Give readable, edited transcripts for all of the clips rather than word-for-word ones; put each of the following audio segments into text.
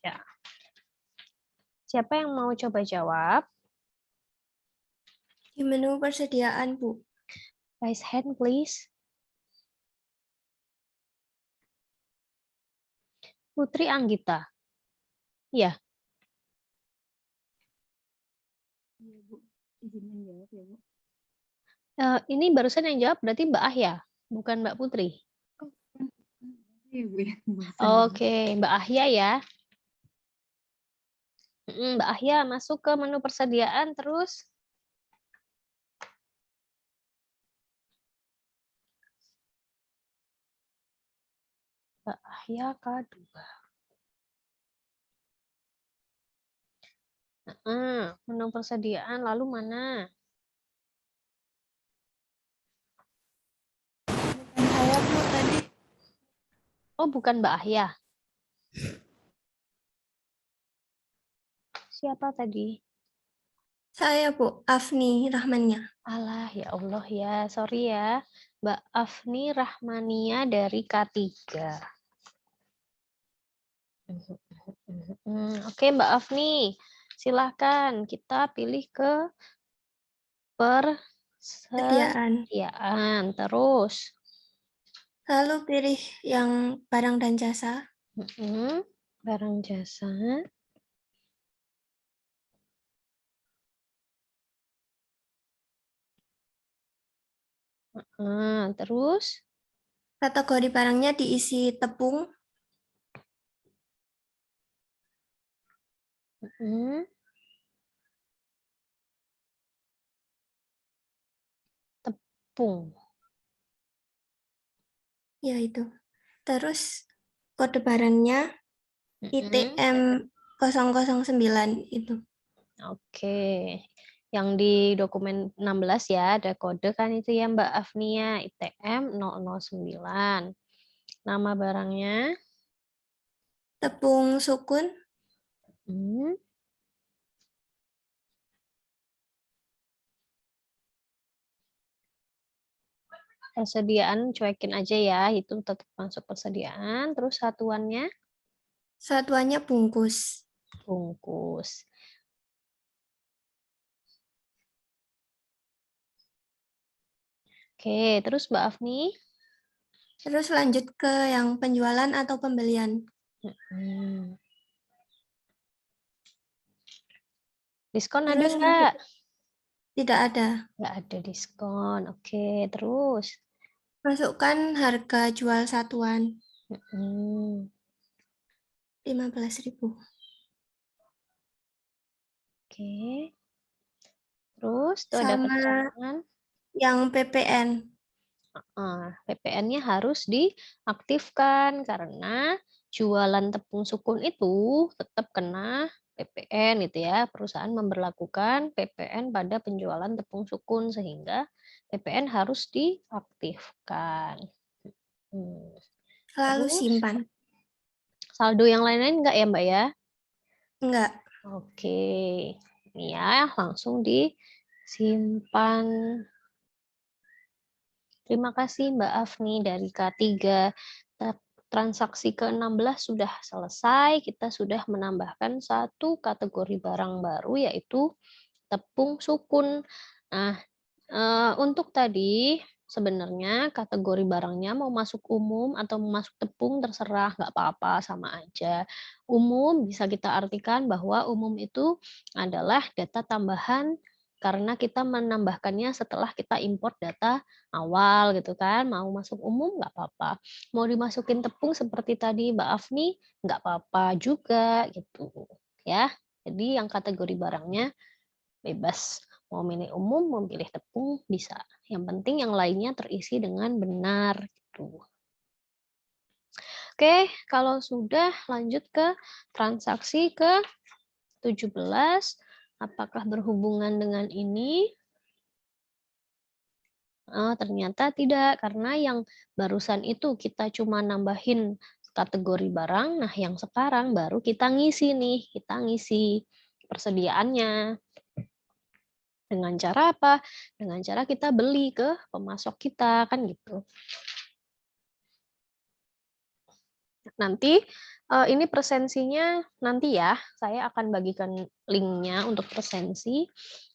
Ya. Siapa yang mau coba jawab? Di menu persediaan, Bu. Raise hand, please. Putri Anggita. Iya. Iya, Bu. Izin menjawab ya, Bu. Ini barusan yang jawab berarti Mbak Ahya, bukan Mbak Putri. Oh, iya, Bu ya. Oke, Mbak Ahya ya. Mbak Ahya masuk ke menu persediaan terus. Mbak Ahya K2. Menu persediaan lalu mana? Bukan saya, Bu, tadi. Oh, bukan Mbak Ahya. Siapa tadi? Saya, Bu. Afni Rahmania. Alah, ya Allah ya. Sorry ya. Mbak Afni Rahmania dari K3. Oke, Mbak Afni. Silahkan kita pilih ke Persediaan. persediaan. Terus. Lalu pilih yang barang dan jasa. Barang jasa. Terus. Kategori barangnya diisi tepung. Tepung. Ya, itu. Terus kode barangnya ITM 009 itu. Oke. Yang di dokumen 16 ya, ada kode kan itu ya Mbak Afnia, ITM 009. Nama barangnya? Tepung sukun. Persediaan cuekin aja ya, itu tetap masuk persediaan. Terus satuannya? Satuannya bungkus. Bungkus. Oke, terus Mbak Afni? Terus lanjut ke yang penjualan atau pembelian. Diskon ada Terus nggak? tidak ada. Nggak ada diskon. Oke, terus? Masukkan harga jual satuan. 15.000. Oke. Terus tuh ada Sama keterangan. yang PPN. PPN-nya harus diaktifkan karena jualan tepung sukun itu tetap kena PPN gitu ya. Perusahaan memberlakukan PPN pada penjualan tepung sukun sehingga PPN harus diaktifkan. Lalu Terus simpan. saldo yang lain-lain enggak ya Mbak ya? Enggak. Oke, ini ya langsung disimpan. Terima kasih Mbak Afni dari K3. Transaksi ke-16 sudah selesai. Kita sudah menambahkan satu kategori barang baru yaitu tepung sukun. Nah, untuk tadi sebenarnya kategori barangnya mau masuk umum atau mau masuk tepung terserah, nggak apa-apa, sama aja. Umum bisa kita artikan bahwa umum itu adalah data tambahan karena kita menambahkannya setelah kita import data awal gitu kan. Mau masuk umum nggak apa-apa. Mau dimasukin tepung seperti tadi Mbak Afni nggak apa-apa juga gitu ya. Jadi yang kategori barangnya bebas. Mau milih umum, mau pilih tepung, bisa. Yang penting yang lainnya terisi dengan benar. Gitu. Oke, kalau sudah lanjut ke transaksi ke-17. Apakah berhubungan dengan ini? Ternyata tidak, karena yang barusan itu kita cuma nambahin kategori barang, nah yang sekarang baru kita ngisi nih, kita ngisi persediaannya. Dengan cara apa? Dengan cara kita beli ke pemasok kita, kan gitu. Nanti ini presensinya nanti ya, saya akan bagikan linknya untuk presensi.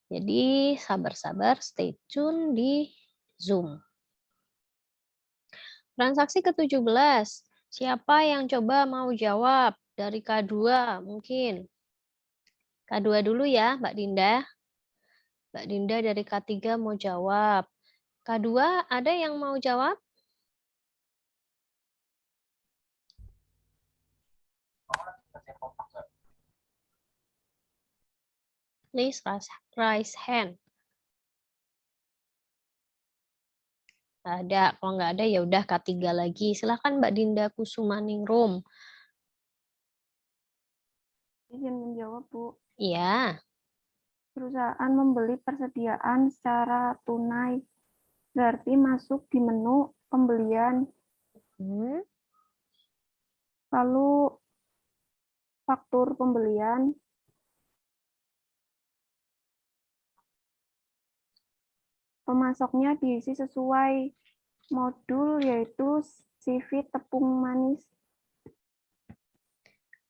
Jadi sabar-sabar, stay tune di Zoom. Transaksi ke-17. Siapa yang coba mau jawab? Dari K2 mungkin. K2 dulu ya, Mbak Dinda. Mbak Dinda dari K3 mau jawab. K2 ada yang mau jawab? Please raise hand. Nggak ada. Kalau nggak ada ya udah K3 lagi. Silahkan Mbak Dinda Kusumaningrum. Izin menjawab, Bu. Iya. Perusahaan membeli persediaan secara tunai, berarti masuk di menu pembelian, Hmm. lalu faktur pembelian, pemasoknya diisi sesuai modul, yaitu CV tepung manis.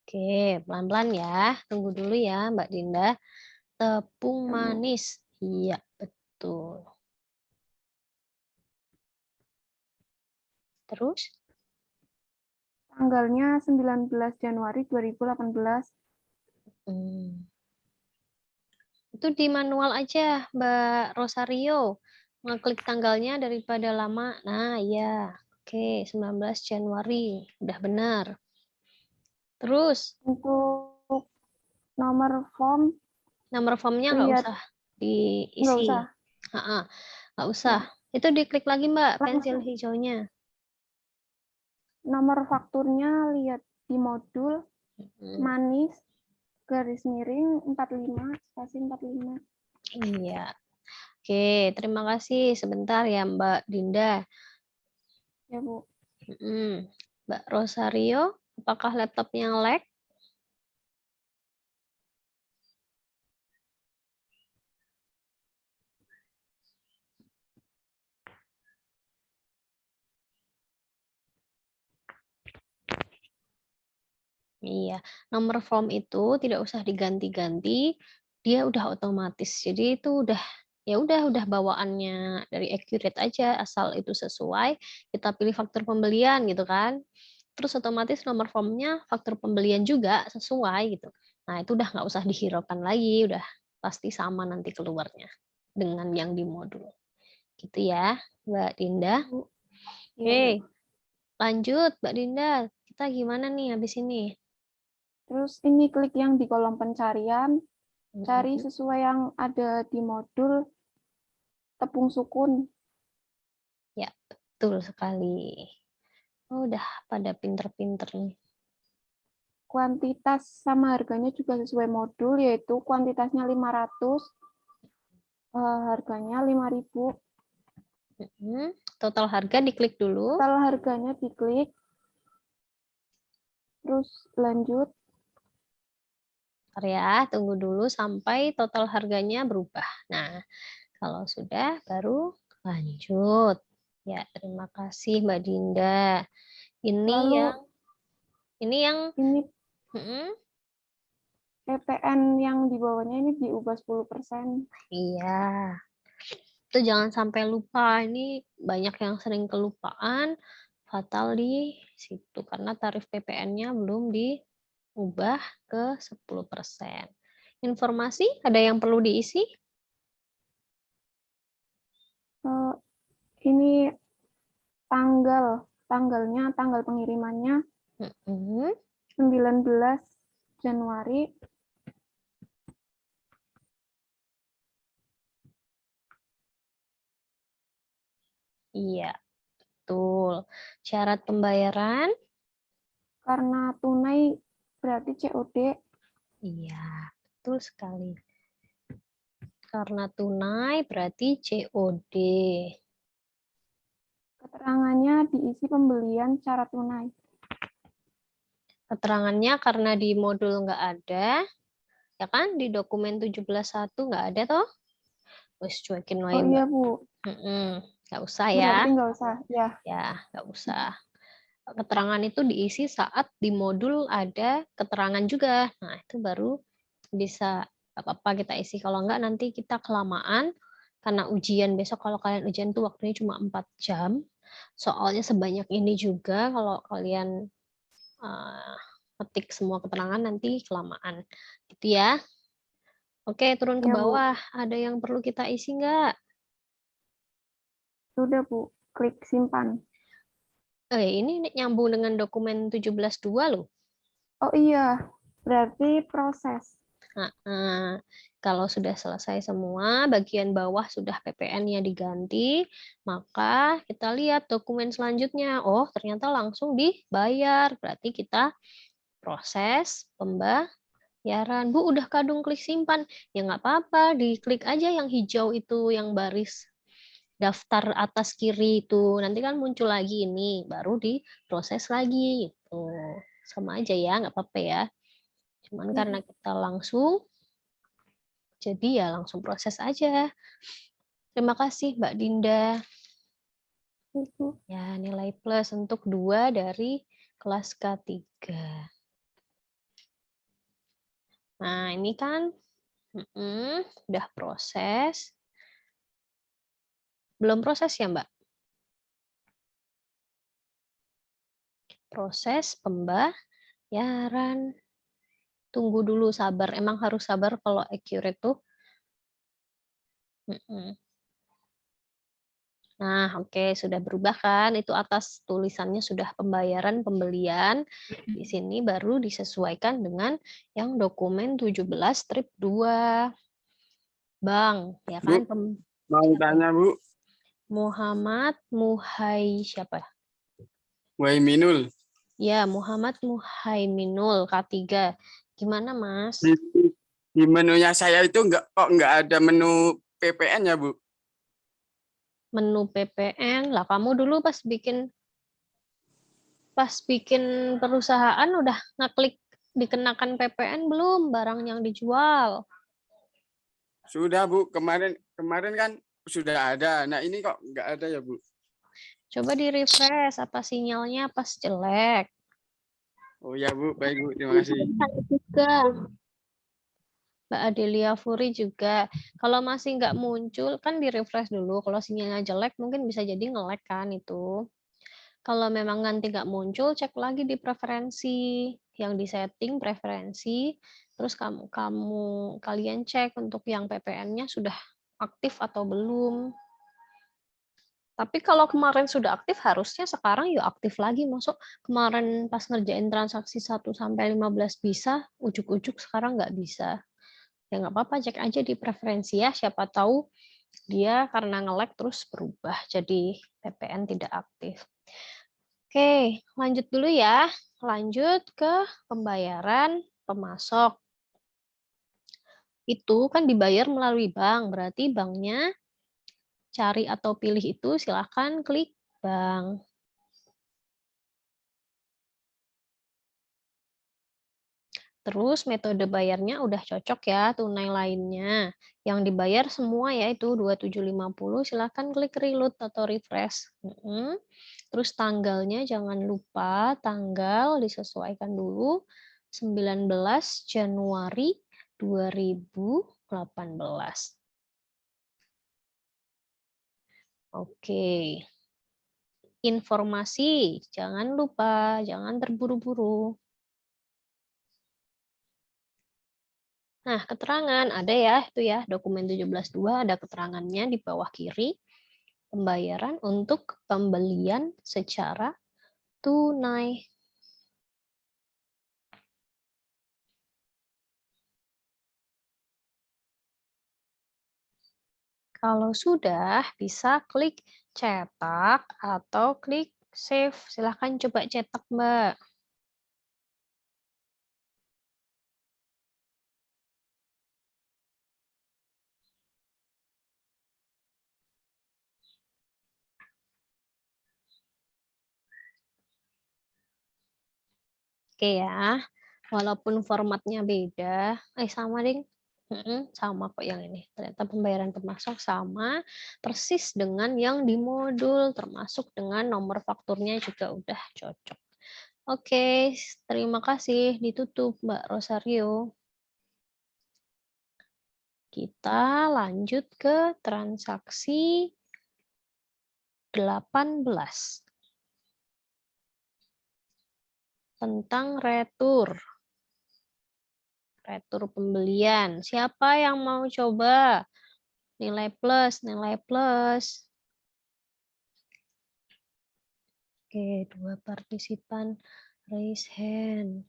Oke, pelan-pelan ya. Tunggu dulu ya Mbak Dinda. Tepung Ya, Bu. manis. Iya, betul. Terus? Tanggalnya 19 Januari 2018. Itu di manual aja, Mbak Rosario. Ngeklik tanggalnya daripada lama. Nah, ya. Oke, 19 Januari. Udah benar. Terus, Untuk nomor form, nomor formnya nggak lihat, usah nggak diisi. usah. Nggak usah. Itu diklik lagi, Mbak, pensil Langsung. hijaunya. Nomor fakturnya lihat di modul, manis, garis miring 45, spasi 45. Iya. Oke, terima kasih. Sebentar ya, Mbak Dinda. Ya, Bu. Mbak Rosario, apakah laptopnya lag? Iya, nomor form itu tidak usah diganti-ganti, dia udah otomatis. Jadi itu udah bawaannya dari Accurate aja, asal itu sesuai, kita pilih faktur pembelian gitu kan. Terus otomatis nomor formnya faktur pembelian juga sesuai gitu. Nah, itu udah nggak usah dihiraukan lagi, udah pasti sama nanti keluarnya dengan yang di modul. Gitu ya, Mbak Dinda. Bu. Iya, Bu. Oke, lanjut Mbak Dinda. Kita gimana nih habis ini? Terus ini klik yang di kolom pencarian, cari sesuai yang ada di modul tepung sukun. Ya, betul sekali. Oh, udah pada pinter-pinter nih. Kuantitas sama harganya juga sesuai modul, yaitu kuantitasnya 500, harganya 5.000. Total harga diklik dulu. Total harganya diklik, terus lanjut. Bentar ya, tunggu dulu sampai total harganya berubah. Nah, kalau sudah baru lanjut. Ya, terima kasih Mbak Dinda. Ini Lalu yang ini mm, PPN yang di bawahnya ini diubah 10%. iya. Itu jangan sampai lupa. Ini banyak yang sering kelupaan, fatal di situ karena tarif PPN-nya belum diubah ke 10%. Informasi ada yang perlu diisi? Ini tanggal pengirimannya 19 Januari. Iya, betul. Syarat pembayaran? Karena tunai berarti COD. Iya, betul sekali. Karena tunai berarti COD. Keterangannya diisi pembelian secara tunai. Keterangannya karena di modul nggak ada, ya kan? Di dokumen 17.1 nggak ada toh? Wes cuekin wae, Oh Mbak. iya, Bu. Nggak usah ya. Berarti nggak usah. Ya. Ya, nggak usah. keterangan itu diisi saat di modul ada keterangan juga. Nah, itu baru bisa apa-apa kita isi. Kalau enggak nanti kita kelamaan karena ujian besok kalau kalian ujian tuh waktunya cuma 4 jam. Soalnya sebanyak ini juga kalau kalian ketik semua keterangan nanti kelamaan. Gitu ya. Oke, turun ke Ya, Bu. bawah. Ada yang perlu kita isi enggak? Sudah, Bu. Klik simpan. Ini nyambung dengan dokumen 17.2 loh. Oh iya, berarti proses. Nah, kalau sudah selesai semua, bagian bawah sudah PPN-nya diganti, maka kita lihat dokumen selanjutnya. Oh, ternyata langsung dibayar. Berarti kita proses pembayaran. Bu, udah kadung klik simpan. Ya nggak apa-apa, diklik aja yang hijau itu, yang baris daftar atas kiri itu. Nanti kan muncul lagi ini, baru diproses lagi. Gitu. Sama aja ya, nggak apa-apa ya. Cuman karena kita langsung, jadi ya langsung proses aja. Terima kasih Mbak Dinda. Ya, nilai plus untuk 2 dari kelas K3. Nah, ini kan udah proses. Belum proses ya, Mbak? Proses pembayaran. Tunggu dulu, sabar. Emang harus sabar kalau accurate tuh. Nah, oke, sudah berubah kan? Itu atas tulisannya sudah pembayaran pembelian. Di sini baru disesuaikan dengan yang dokumen 17 strip 2. Bang, ya kan? Bu, mau tanya, Bu. Muhammad Muhai siapa? Waiminul. Ya, Muhammad Muhaiminul K3. Gimana, Mas? Di menunya saya itu kok nggak ada menu PPN ya, Bu? Menu PPN lah, kamu dulu pas bikin perusahaan udah ngeklik dikenakan PPN belum barang yang dijual? Sudah, Bu. Kemarin kan sudah ada. Nah, ini kok nggak ada ya, Bu? Coba di-refresh, apa sinyalnya pas jelek. Oh ya, Bu. Baik, Bu. Terima kasih. Juga. Mbak Adelia Furi juga. Kalau masih nggak muncul, kan di-refresh dulu. Kalau sinyalnya jelek, mungkin bisa jadi nge-lag kan itu. Kalau memang nanti nggak muncul, cek lagi di preferensi. Yang di setting preferensi, terus kalian cek untuk yang PPN-nya sudah aktif atau belum. Tapi kalau kemarin sudah aktif, harusnya sekarang yuk aktif lagi. Masuk kemarin pas ngerjain transaksi 1-15 bisa, ujuk-ujuk sekarang nggak bisa. Ya nggak apa-apa, cek aja di preferensi ya. Siapa tahu dia karena nge-lag terus berubah jadi PPN tidak aktif. Oke, lanjut dulu ya. Lanjut ke pembayaran pemasok. Itu kan dibayar melalui bank, berarti banknya cari atau pilih itu silahkan klik bank. Terus metode bayarnya udah cocok ya, tunai lainnya. Yang dibayar semua ya itu 2750, silahkan klik reload atau refresh. Terus tanggalnya jangan lupa, tanggal disesuaikan dulu 19 Januari 2018. Oke. Informasi, jangan lupa, jangan terburu-buru. Nah, keterangan ada ya, itu ya, dokumen 17.2 ada keterangannya di bawah kiri. Pembayaran untuk pembelian secara tunai. Kalau sudah, bisa klik cetak atau klik save. Silahkan coba cetak, Mbak. Oke ya, walaupun formatnya beda, sama ding. Sama kok yang ini. Ternyata pembayaran termasuk sama persis dengan yang di modul, termasuk dengan nomor fakturnya juga udah cocok. Oke, terima kasih. Ditutup, Mbak Rosario. Kita lanjut ke transaksi 18. Tentang retur. Retur pembelian. Siapa yang mau coba? Nilai plus, nilai plus. Oke, 2 partisipan raise hand.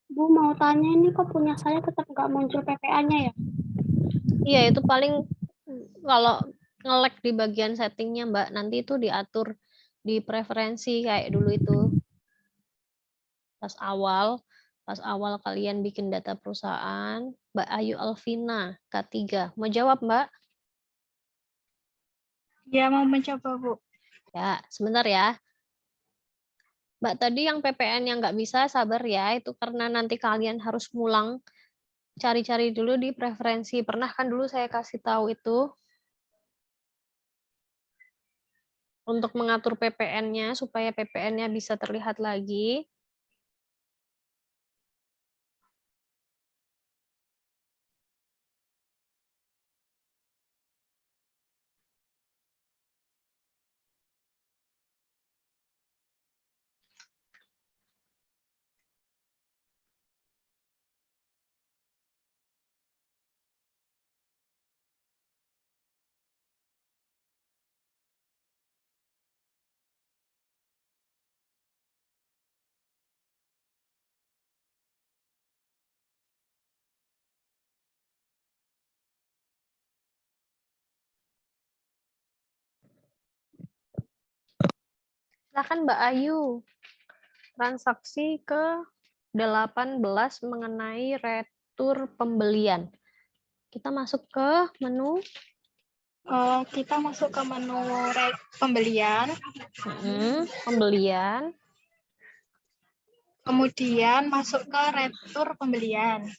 Bu, mau tanya ini kok punya saya tetap nggak muncul PPA-nya ya? Iya, itu paling kalau nge-lag di bagian settingnya, Mbak. Nanti itu diatur di preferensi kayak dulu itu. Pas awal kalian bikin data perusahaan, Mbak Ayu Alvina, K3. Mau jawab, Mbak? Ya, mau mencoba, Bu. Ya, sebentar ya. Mbak, tadi yang PPN yang nggak bisa, sabar ya. Itu karena nanti kalian harus ngulang, cari-cari dulu di preferensi. Pernah kan dulu saya kasih tahu itu? Untuk mengatur PPN-nya, supaya PPN-nya bisa terlihat lagi. Silakan Mbak Ayu. Transaksi ke 18 mengenai retur pembelian. Kita masuk ke menu. Kita masuk ke menu pembelian. Pembelian. Kemudian masuk ke retur pembelian.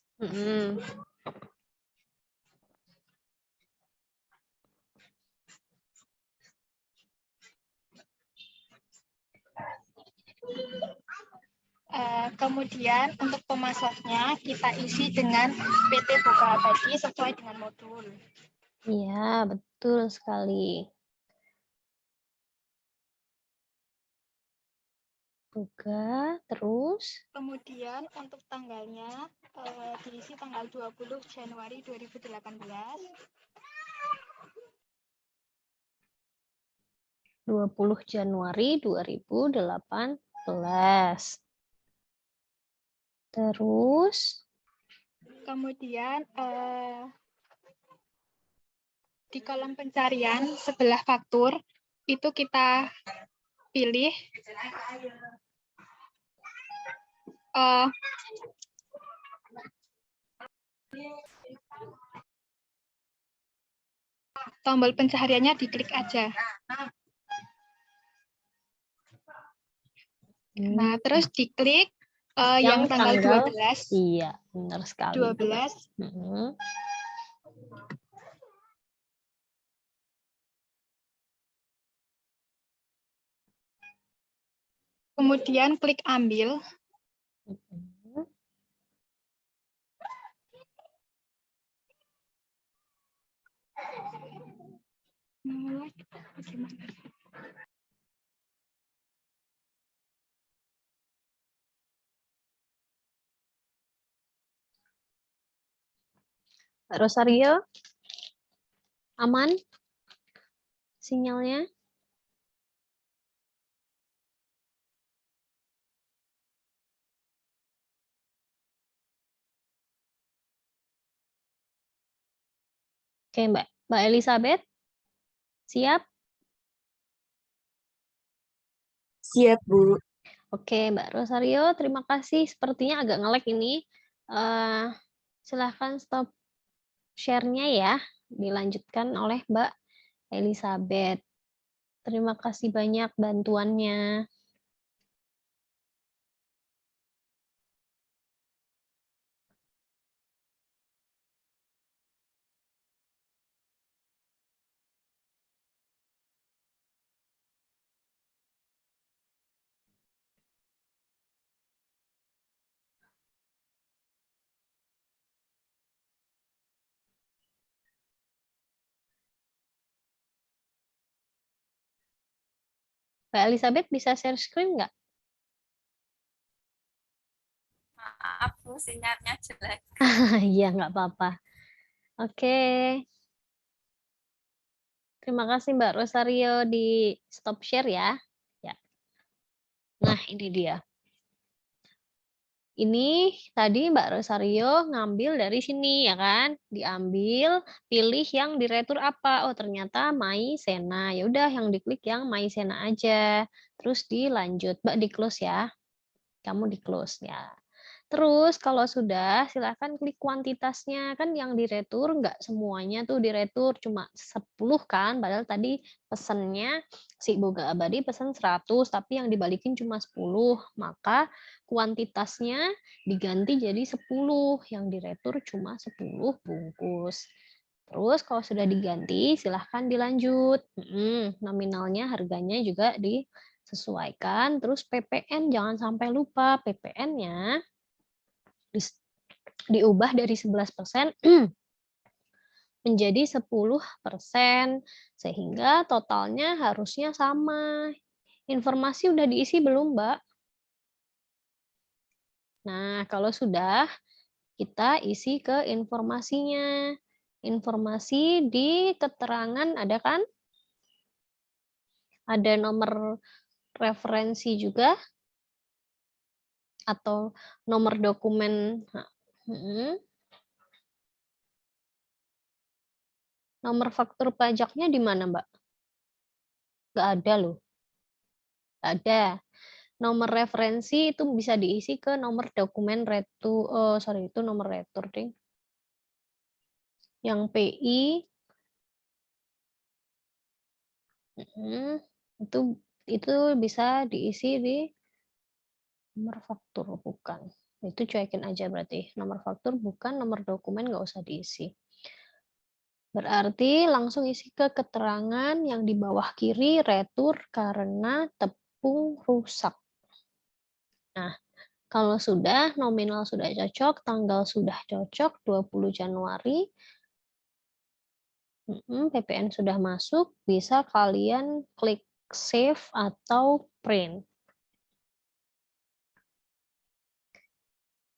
Kemudian untuk pemasoknya kita isi dengan PT Boga Abadi sesuai dengan modul. Iya, betul sekali. Boga, terus. Kemudian untuk tanggalnya diisi tanggal 20 Januari 2018. 20 Januari 2018. Terus. Kemudian di kolom pencarian sebelah faktur itu kita pilih tombol pencahariannya diklik aja. Nah, terus diklik yang tanggal 12. Iya, benar sekali. 12. Kemudian klik ambil. Rosario, aman sinyalnya? Oke, Mbak Elizabeth, siap? Siap, Bu. Oke, Mbak Rosario, terima kasih. Sepertinya agak nge-lag ini. Silahkan stop share-nya ya. Dilanjutkan oleh Mbak Elizabeth. Terima kasih banyak bantuannya. Mbak Elizabeth bisa share screen nggak? Maaf, Bu, sinyalnya jelek. Iya, nggak apa-apa. Oke. Terima kasih Mbak Rosario di stop share ya. Ya. Nah, ini dia. Ini tadi Mbak Rosario ngambil dari sini ya kan? Diambil, pilih yang diretur apa? Oh, ternyata Maizena. Ya udah yang diklik yang Maizena aja. Terus dilanjut. Mbak di close ya. Kamu di close ya. Terus kalau sudah silakan klik kuantitasnya, kan yang diretur nggak semuanya tuh diretur, cuma 10 kan, padahal tadi pesannya si Boga Abadi pesan 100 tapi yang dibalikin cuma 10, maka kuantitasnya diganti jadi 10, yang diretur cuma 10 bungkus. Terus kalau sudah diganti silahkan dilanjut. Nominalnya harganya juga disesuaikan, terus PPN jangan sampai lupa, PPN-nya diubah dari 11% menjadi 10%, sehingga totalnya harusnya sama. Informasi udah diisi belum, Mbak? Nah, kalau sudah, kita isi ke informasinya. Informasi di keterangan ada kan? Ada nomor referensi juga? Atau nomor dokumen? Nomor faktur pajaknya di mana, Mbak? Nggak ada loh. Nggak ada. Nomor referensi itu bisa diisi ke nomor dokumen retur. Oh, sorry, itu nomor retur, ding. Yang PI itu bisa diisi di nomor faktur, bukan. Itu cuekin aja berarti. Nomor faktur bukan, nomor dokumen nggak usah diisi. Berarti langsung isi ke keterangan yang di bawah kiri, retur karena tepung rusak. Nah, kalau sudah, nominal sudah cocok, tanggal sudah cocok, 20 Januari, PPN sudah masuk, bisa kalian klik save atau print.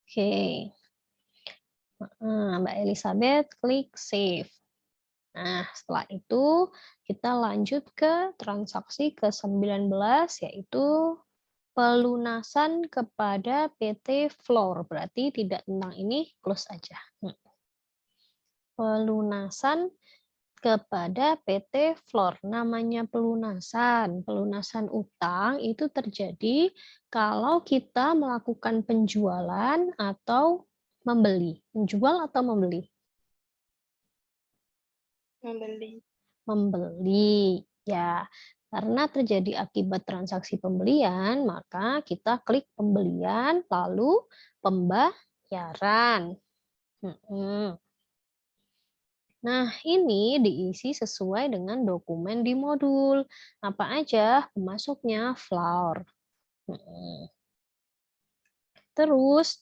Oke. Mbak Elizabeth, klik save. Nah, setelah itu kita lanjut ke transaksi ke-19, yaitu pelunasan kepada PT Floor. Berarti tidak tentang ini, close aja. Pelunasan kepada PT Floor. Namanya pelunasan. Pelunasan utang itu terjadi kalau kita melakukan penjualan atau membeli. Menjual atau membeli? Membeli. Ya, karena terjadi akibat transaksi pembelian, maka kita klik pembelian, lalu pembayaran. Nah, ini diisi sesuai dengan dokumen di modul. Apa aja? Pemasuknya floor. Terus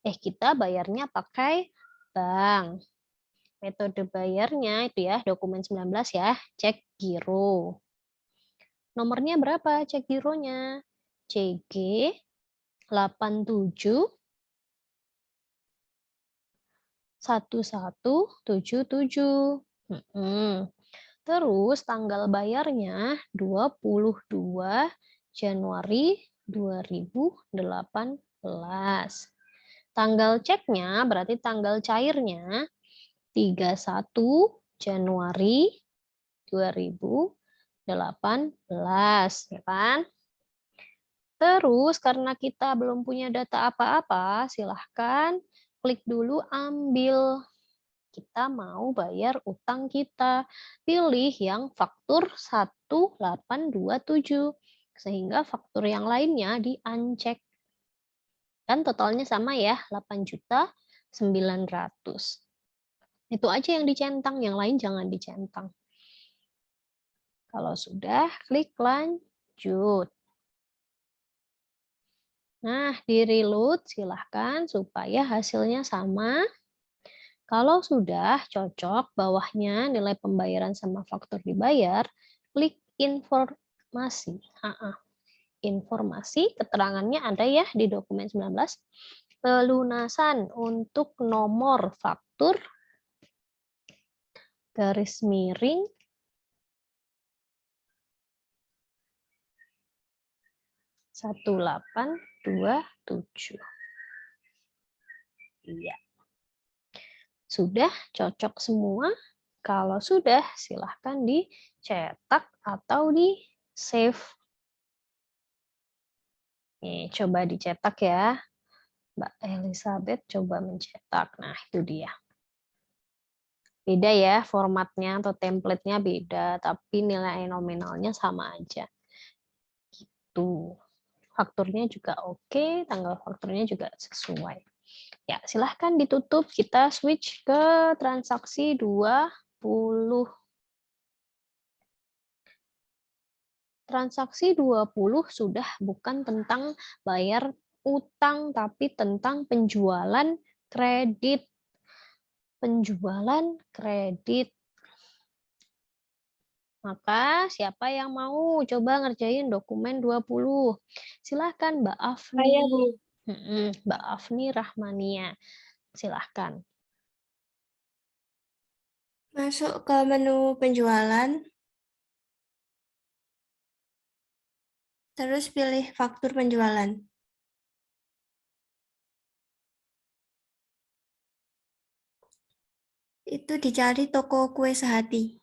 kita bayarnya pakai bank. Metode bayarnya itu ya, dokumen 19 ya, cek giro. Nomornya berapa cek gironya? CG 87 1177. Terus tanggal bayarnya 22 Januari 2018. Tanggal ceknya berarti tanggal cairnya 31 Januari 2018, ya kan? Terus karena kita belum punya data apa-apa, silahkan klik dulu ambil. Kita mau bayar utang kita. Pilih yang faktur 1827. Sehingga faktur yang lainnya di-uncheck. Dan totalnya sama ya, 8.900.000. Itu aja yang dicentang, yang lain jangan dicentang. Kalau sudah, klik lanjut. Nah, di reload silahkan supaya hasilnya sama. Kalau sudah cocok, bawahnya nilai pembayaran sama faktur dibayar, klik Masih. Informasi keterangannya ada ya di dokumen 19. Pelunasan untuk nomor faktur garis miring 1827. Iya. Sudah cocok semua? Kalau sudah, silahkan dicetak atau di-save. Nih, coba dicetak ya. Mbak Elizabeth coba mencetak. Nah, itu dia. Beda ya formatnya atau template-nya beda, tapi nilai nominalnya sama aja. Gitu. Fakturnya juga oke, tanggal fakturnya juga sesuai. Ya, silahkan ditutup. Kita switch ke transaksi 20. Transaksi 20 sudah bukan tentang bayar utang, tapi tentang penjualan kredit. Penjualan kredit. Maka siapa yang mau coba ngerjain dokumen 20? Silahkan Mbak Afni. Saya, Bu. Mbak Afni Rahmania. Silahkan. Masuk ke menu penjualan, terus pilih faktur penjualan. Itu dicari toko kue sehati.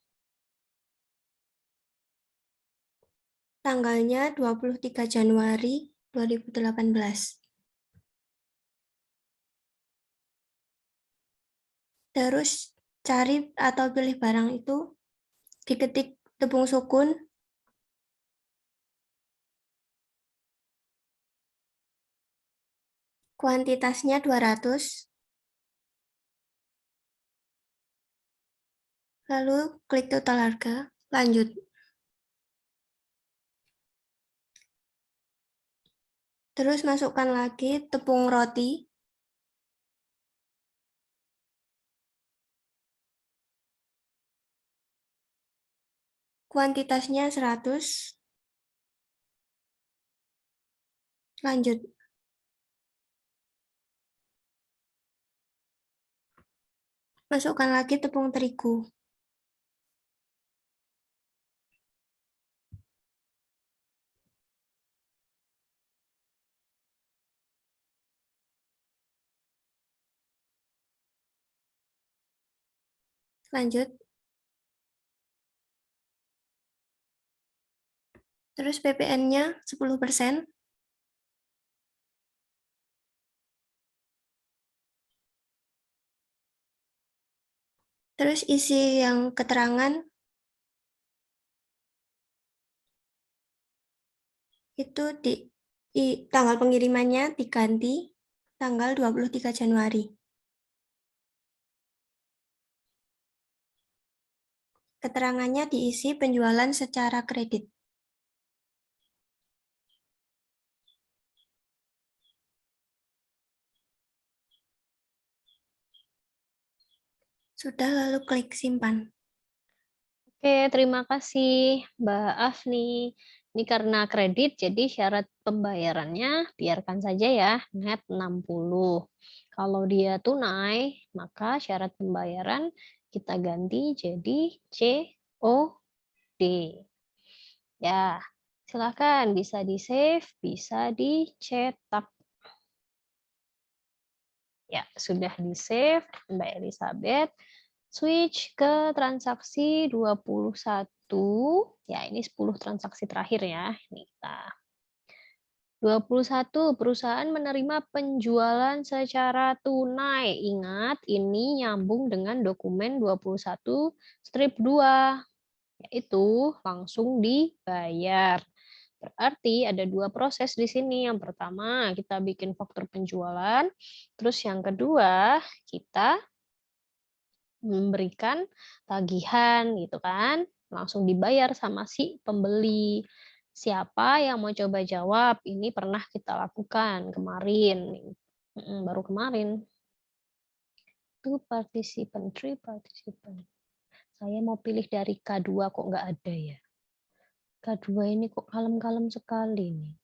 Tanggalnya 23 Januari 2018. Terus cari atau pilih barang itu, diketik tepung sukun, kuantitasnya 200, lalu klik total harga, lanjut. Terus masukkan lagi tepung roti, kuantitasnya 100, lanjut. Masukkan lagi tepung terigu. Lanjut. Terus PPN-nya 10%. Terus isi yang keterangan itu tanggal pengirimannya diganti tanggal 23 Januari. Keterangannya diisi penjualan secara kredit. Sudah, lalu klik simpan. Oke, terima kasih Mbak Afni. Ini karena kredit, jadi syarat pembayarannya biarkan saja ya, net 60. Kalau dia tunai, maka syarat pembayaran kita ganti jadi COD. Ya, silakan bisa di-save, bisa dicetak. Ya, sudah di-save Mbak Elizabeth. Switch ke transaksi 21. Ya, ini 10 transaksi terakhir ya. Ini kita. 21. Perusahaan menerima penjualan secara tunai. Ingat, ini nyambung dengan dokumen 21 strip 2. Yaitu langsung dibayar. Berarti ada dua proses di sini. Yang pertama, kita bikin faktur penjualan. Terus yang kedua, kita memberikan tagihan gitu kan, langsung dibayar sama si pembeli. Siapa yang mau coba jawab? Ini pernah kita lakukan kemarin. Baru kemarin. 2 participant, 3 participant. Saya mau pilih dari K2 kok nggak ada ya. K2 ini kok kalem-kalem sekali nih.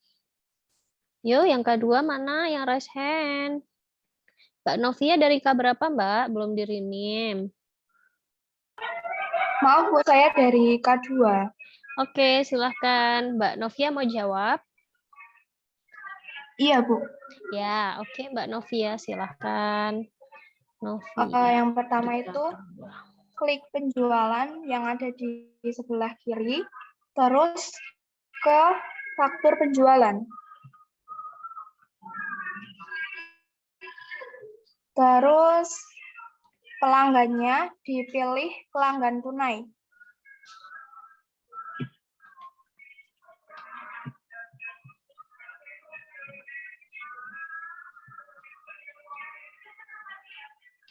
Yuk, yang K2 mana? Yang raise hand. Mbak Novia dari K berapa, Mbak? Belum dirinim. Maaf Bu, saya dari K2. Oke, silahkan. Mbak Novia mau jawab? Iya Bu. Ya, oke Mbak Novia, silahkan. Novia. Yang pertama itu klik penjualan yang ada di sebelah kiri, terus ke faktur penjualan. Terus pelanggannya dipilih pelanggan tunai.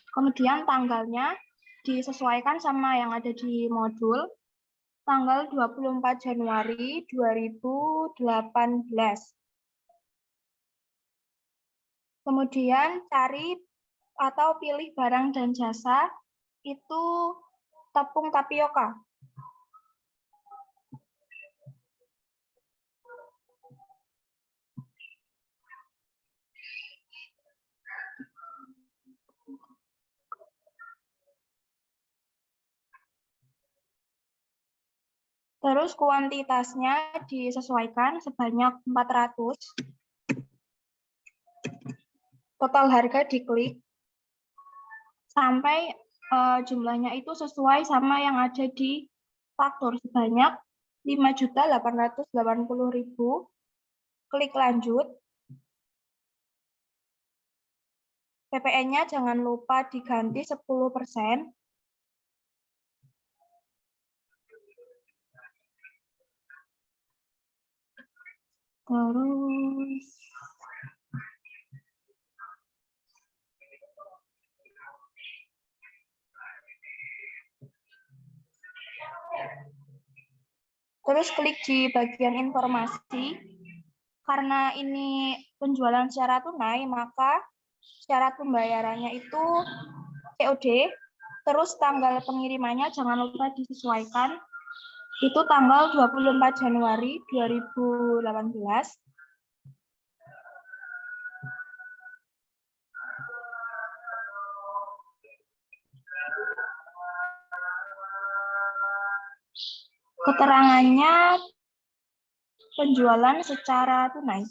Kemudian tanggalnya disesuaikan sama yang ada di modul, tanggal 24 Januari 2018. Kemudian cari atau pilih barang dan jasa, itu tepung tapioka. Terus kuantitasnya disesuaikan sebanyak 400. Total harga diklik sampai jumlahnya itu sesuai sama yang ada di faktur sebanyak 5.880.000. Klik lanjut. PPN-nya jangan lupa diganti 10%. Terus klik di bagian informasi. Karena ini penjualan secara tunai, maka syarat pembayarannya itu COD. Terus tanggal pengirimannya jangan lupa disesuaikan. Itu tanggal 24 Januari 2018. Keterangannya penjualan secara tunai.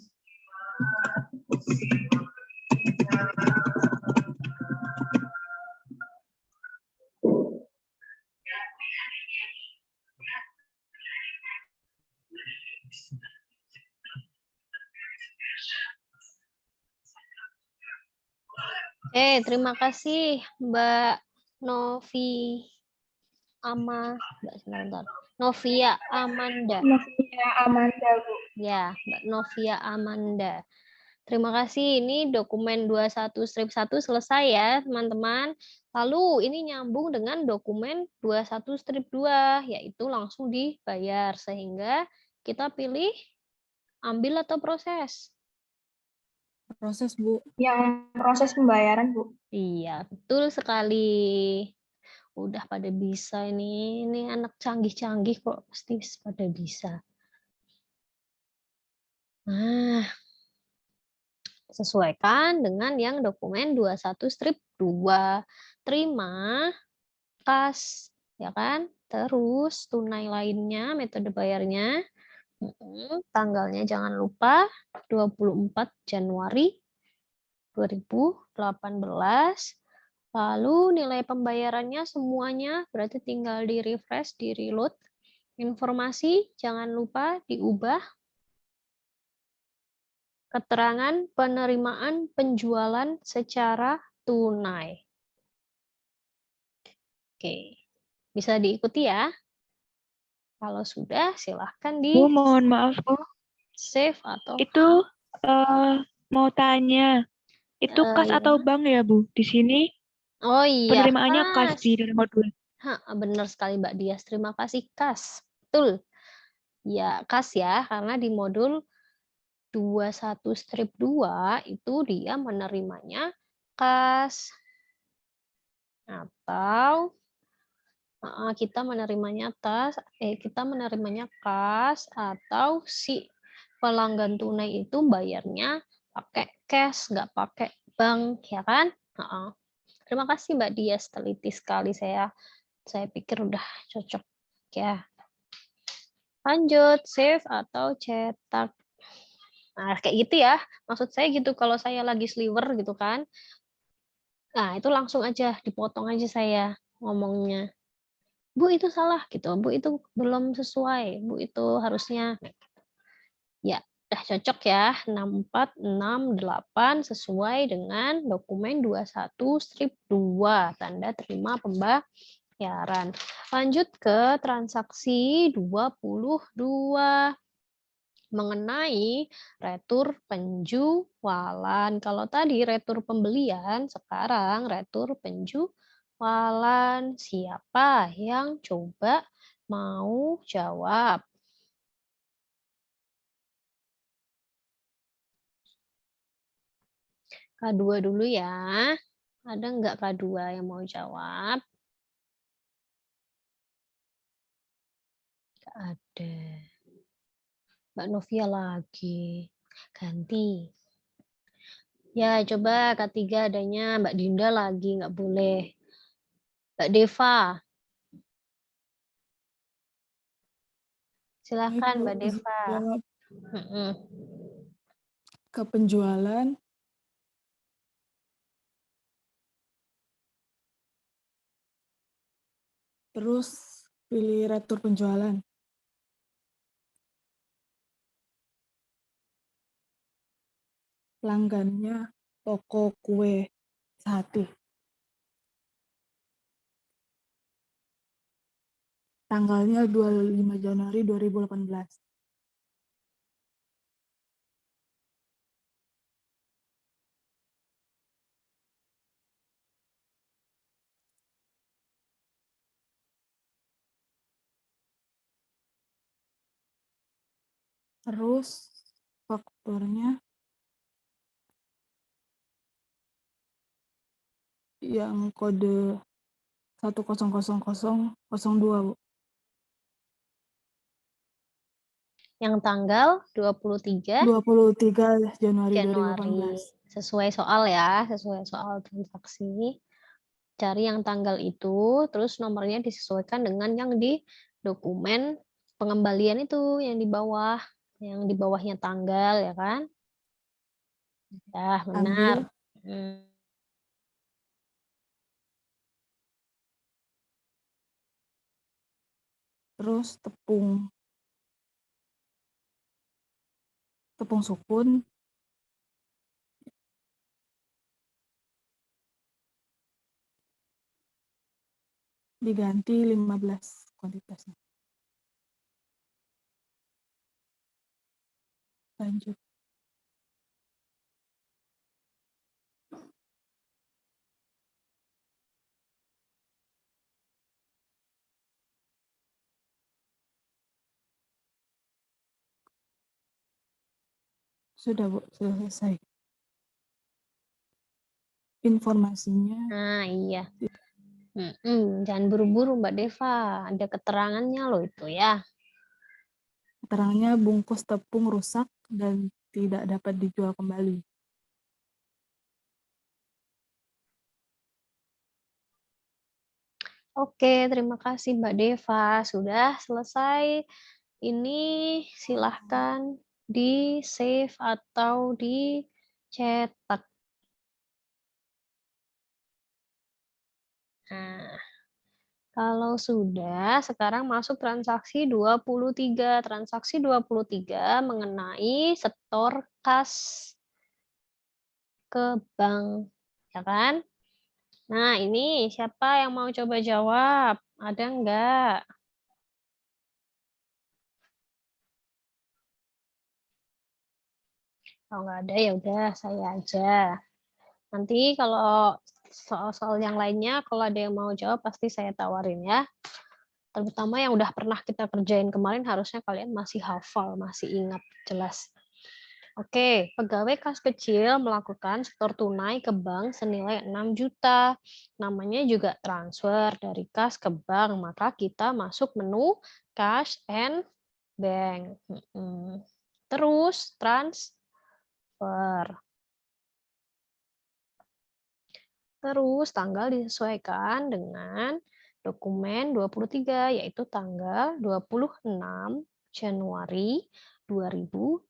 Terima kasih Mbak Novi Novia Amanda. Novia Amanda, Bu. Ya, Mbak Novia Amanda. Terima kasih. Ini dokumen 21-1 selesai ya, teman-teman. Lalu ini nyambung dengan dokumen 21-2, yaitu langsung dibayar. Sehingga kita pilih ambil atau proses. Proses, Bu. Yang proses pembayaran, Bu. Iya, betul sekali. Udah pada bisa ini anak canggih-canggih kok pasti pada bisa. Nah, sesuaikan dengan yang dokumen 21-2. Terima, kas, ya kan? Terus tunai lainnya, metode bayarnya. Tanggalnya jangan lupa 24 Januari 2018. Lalu nilai pembayarannya semuanya berarti tinggal di refresh, di reload. Informasi jangan lupa diubah. Keterangan penerimaan penjualan secara tunai. Oke, bisa diikuti ya. Kalau sudah, silahkan di Bu, mohon maaf, Bu. save atau Itu mau tanya, itu kas ya. atau bank ya, Bu? Di sini Oh iya, penerimaannya kas di dalam modul. Benar sekali Mbak Dias. Terima kasih, kas. Betul. Ya, kas ya, karena di modul 21-2 itu dia menerimanya kas atau Kita menerimanya kita menerimanya kas atau si pelanggan tunai itu bayarnya pakai cash, nggak pakai bank, ya kan? Heeh. Terima kasih Mbak Dias, teliti sekali saya pikir udah cocok ya. Lanjut, save atau cetak. Nah, kayak gitu ya. Maksud saya gitu kalau saya lagi sliver gitu kan. Nah, itu langsung aja dipotong aja saya ngomongnya. Bu itu salah gitu, Bu itu belum sesuai, Bu itu harusnya ya udah cocok ya 6468 sesuai dengan dokumen 21/2 tanda terima pembayaran. Lanjut ke transaksi 22 mengenai retur penjualan. Kalau tadi retur pembelian, sekarang retur penjualan. Siapa yang coba mau jawab? K2 dulu ya. Ada nggak K2 yang mau jawab? Nggak ada. Mbak Novia lagi. Ganti. Ya, coba K3 adanya Mbak Dinda lagi, nggak boleh. Mbak Deva. Silakan Ibu, Mbak izin Deva. jawab Mm-mm. ke penjualan. Terus pilih retur penjualan. Pelanggannya toko kue Sehati. Tanggalnya 25 Januari 2018. Terus fakturnya yang kode 100002, Bu. Yang tanggal 23 23 Januari Januari. 2018. Sesuai soal ya, sesuai soal transaksi. Cari yang tanggal itu, terus nomornya disesuaikan dengan yang di dokumen pengembalian itu, yang di bawah. Yang di bawahnya tanggal, ya kan? Ya, benar. Ambil. Terus tepung sukun diganti 15 kuantitasnya. Lanjut. Sudah, Bu, sudah selesai. Informasinya. Nah, iya. Jangan buru-buru Mbak Deva, ada keterangannya loh itu ya. Keterangannya bungkus tepung rusak dan tidak dapat dijual kembali. Oke, terima kasih Mbak Deva. Sudah selesai. Ini silahkan di-save atau dicetak. Nah, kalau sudah, sekarang masuk transaksi 23. Transaksi 23 mengenai setor kas ke bank, ya kan? Nah, ini siapa yang mau coba jawab? Ada enggak? Kalau nggak ada ya udah saya aja. Nanti kalau soal-soal yang lainnya, kalau ada yang mau jawab pasti saya tawarin ya. Terutama yang udah pernah kita kerjain kemarin harusnya kalian masih hafal, masih ingat jelas. Oke, pegawai kas kecil melakukan setor tunai ke bank senilai 6 juta. Namanya juga transfer dari kas ke bank, maka kita masuk menu cash and bank. Terus transfer. Terus tanggal disesuaikan dengan dokumen 23, yaitu tanggal 26 Januari 2018.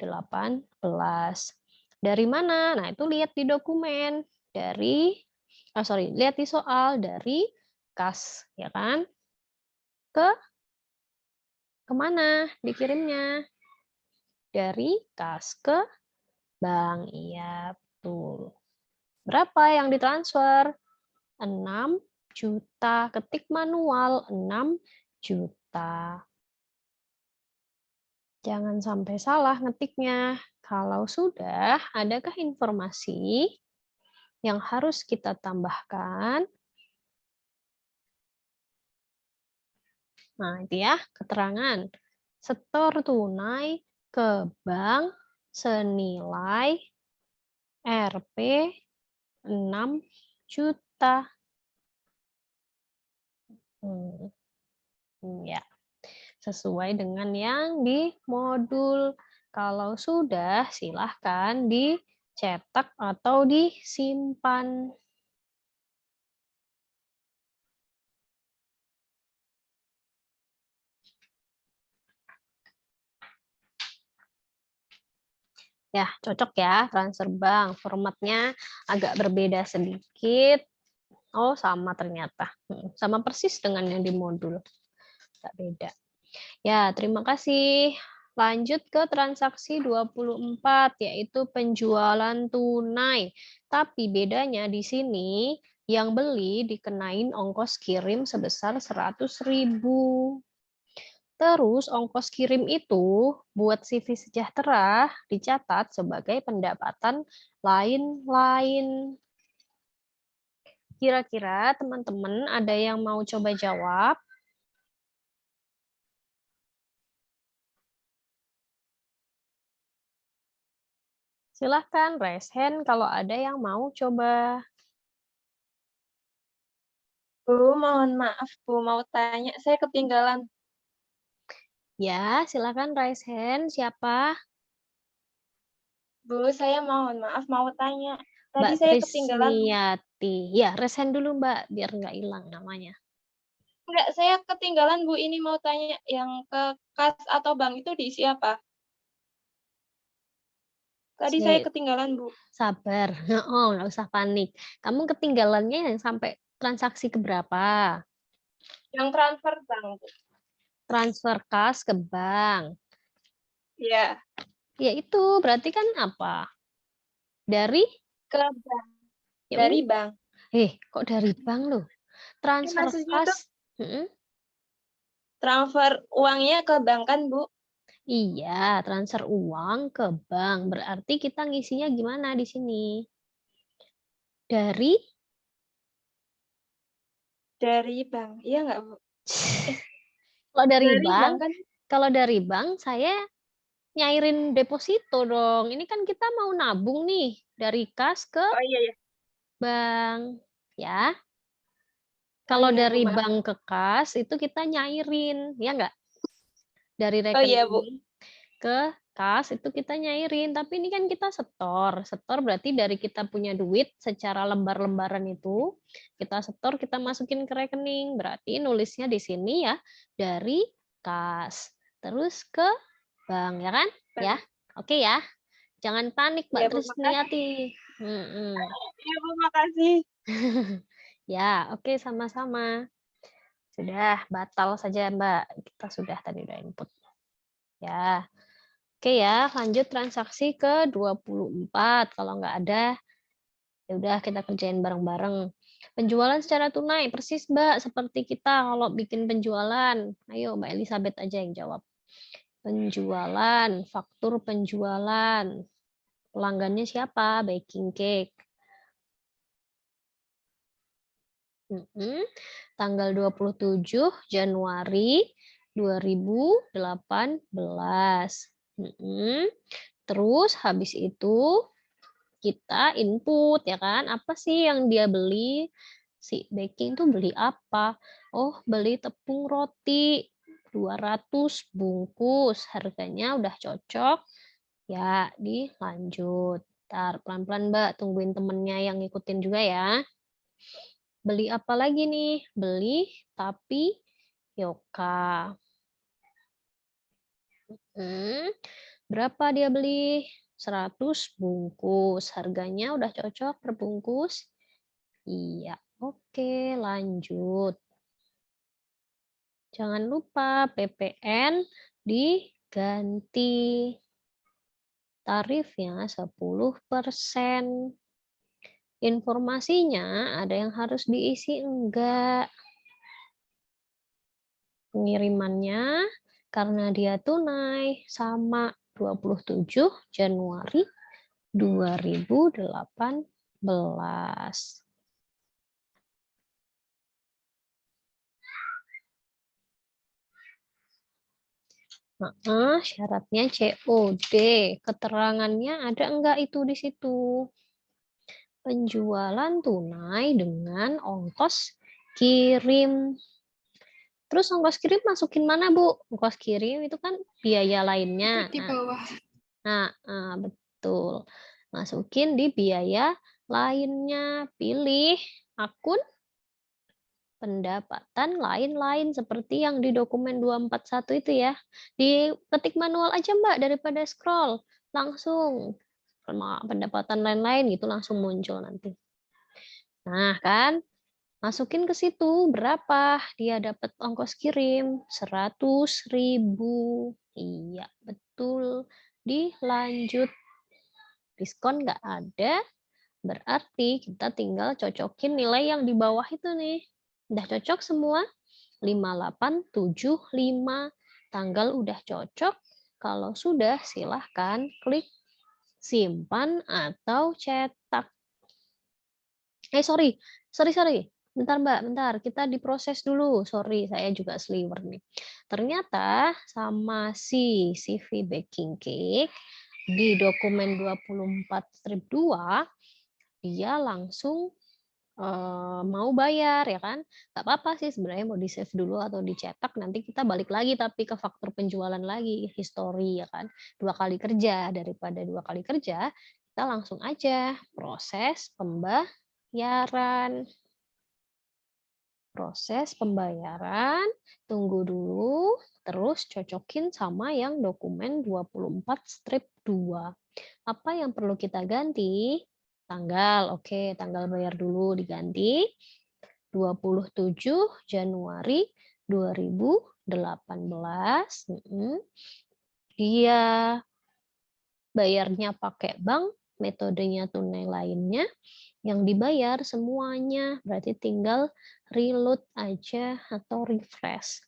Dari mana? Nah, itu lihat di dokumen. Lihat di soal dari kas, ya kan? Kemana dikirimnya? Dari kas ke bank. Iya, betul. Berapa yang ditransfer? 6 juta. Ketik manual 6 juta. Jangan sampai salah ngetiknya. Kalau sudah, adakah informasi yang harus kita tambahkan? Nah, itu ya, keterangan. Setor tunai ke bank senilai Rp 6 juta. Ya, sesuai dengan yang di modul. Kalau sudah, silahkan dicetak atau disimpan. Ya, cocok ya, transfer bank. Formatnya agak berbeda sedikit. Oh, sama ternyata. Sama persis dengan yang di modul. Nggak beda. Ya, terima kasih. Lanjut ke transaksi 24, yaitu penjualan tunai. Tapi bedanya di sini, yang beli dikenain ongkos kirim sebesar 100.000. Terus ongkos kirim itu buat CV Sejahtera dicatat sebagai pendapatan lain-lain. Kira-kira teman-teman ada yang mau coba jawab? Silahkan raise hand kalau ada yang mau coba. Bu, mohon maaf Bu, mau tanya, saya ketinggalan. Ya, silahkan raise hand. Siapa? Bu, saya mohon maaf mau tanya. Tadi Mbak saya ketinggalan. Trisniati. Ya, raise hand dulu Mbak, biar nggak hilang namanya. Enggak, saya ketinggalan Bu, ini mau tanya yang ke kas atau bank itu diisi apa? Tadi saya ketinggalan Bu. Sabar, oh nggak usah panik. Kamu ketinggalannya yang sampai transaksi keberapa? Yang transfer bank Bu. Transfer kas ke bank. Iya. Ya itu berarti kan apa? Dari? Ke bank. Ya, dari bank. kok dari bank loh? Transfer maksudnya kas. Transfer uangnya ke bank kan Bu? Iya, transfer uang ke bank. Berarti kita ngisinya gimana di sini? Dari? Dari bank. Iya nggak Bu? Kalau dari Dari bank, bank kan? kalau dari bank saya nyairin deposito dong. Ini kan kita mau nabung nih dari kas ke Oh iya ya. bank, ya. Kalau iya, dari Bu, maaf. bank ke kas itu kita nyairin, ya enggak? Dari Oh iya Bu. rekening ke kas itu kita nyairin, tapi ini kan kita setor. Setor berarti dari kita punya duit secara lembar-lembaran itu, kita setor, kita masukin ke rekening. Berarti nulisnya di sini ya, dari kas. Terus ke bank, ya kan? Ya, oke ya. Jangan panik, Mbak Iya Bu, Trisniati. Iya Bu, makasih. Ya, oke sama-sama. Sudah, batal saja Mbak. Kita sudah tadi udah input. Ya. Oke ya, lanjut transaksi ke 24. Kalau nggak ada, ya udah kita kerjain bareng-bareng. Penjualan secara tunai, persis Mbak, seperti kita kalau bikin penjualan. Ayo Mbak Elizabeth aja yang jawab. Penjualan, faktur penjualan. Pelanggannya siapa? Baking Cake. Tanggal 27 Januari 2018. Terus habis itu kita input ya kan, apa sih yang dia beli? Si baking tuh beli apa? Oh, beli tepung roti 200 bungkus, harganya udah cocok. Ya, dilanjut. Ntar pelan-pelan Mbak, tungguin temennya yang ngikutin juga ya. Beli apa lagi nih? Beli tapioka. Berapa dia beli? 100 bungkus. Harganya udah cocok per bungkus? Iya. Oke, lanjut. Jangan lupa PPN diganti. Tarifnya 10%. Informasinya ada yang harus diisi enggak? Pengirimannya karena dia tunai sama 27 Januari 2018. Syaratnya COD. Keterangannya ada enggak itu di situ? Penjualan tunai dengan ongkos kirim. Terus ongkos kirim masukin mana, Bu? Ongkos kirim itu kan biaya lainnya. Itu di bawah. Betul. Masukin di biaya lainnya. Pilih akun pendapatan lain-lain seperti yang di dokumen 241 itu ya. Diketik manual aja Mbak daripada scroll. Langsung pendapatan lain-lain gitu langsung muncul nanti. Nah kan, masukin ke situ berapa dia dapat ongkos kirim 100.000. Iya betul. Dilanjut. Diskon nggak ada, berarti kita tinggal cocokin nilai yang di bawah itu nih. Udah cocok semua? 5875. Tanggal udah cocok. Kalau sudah, silahkan klik simpan atau cetak. Sorry. Bentar Mbak, bentar. Kita diproses dulu. Sorry, saya juga sliver nih. Ternyata sama si CV Baking Cake, di dokumen 24-2, dia langsung mau bayar ya kan, nggak apa-apa sih sebenarnya mau di save dulu atau dicetak, nanti kita balik lagi tapi ke faktur penjualan lagi, history ya kan, 2 kali kerja, daripada 2 kali kerja kita langsung aja proses pembayaran. Tunggu dulu, terus cocokin sama yang dokumen 24-2. Apa yang perlu kita ganti? Tanggal, oke, tanggal bayar dulu diganti 27 Januari 2018. Dia bayarnya pakai bank, metodenya tunai lainnya, yang dibayar semuanya, berarti tinggal reload aja atau refresh.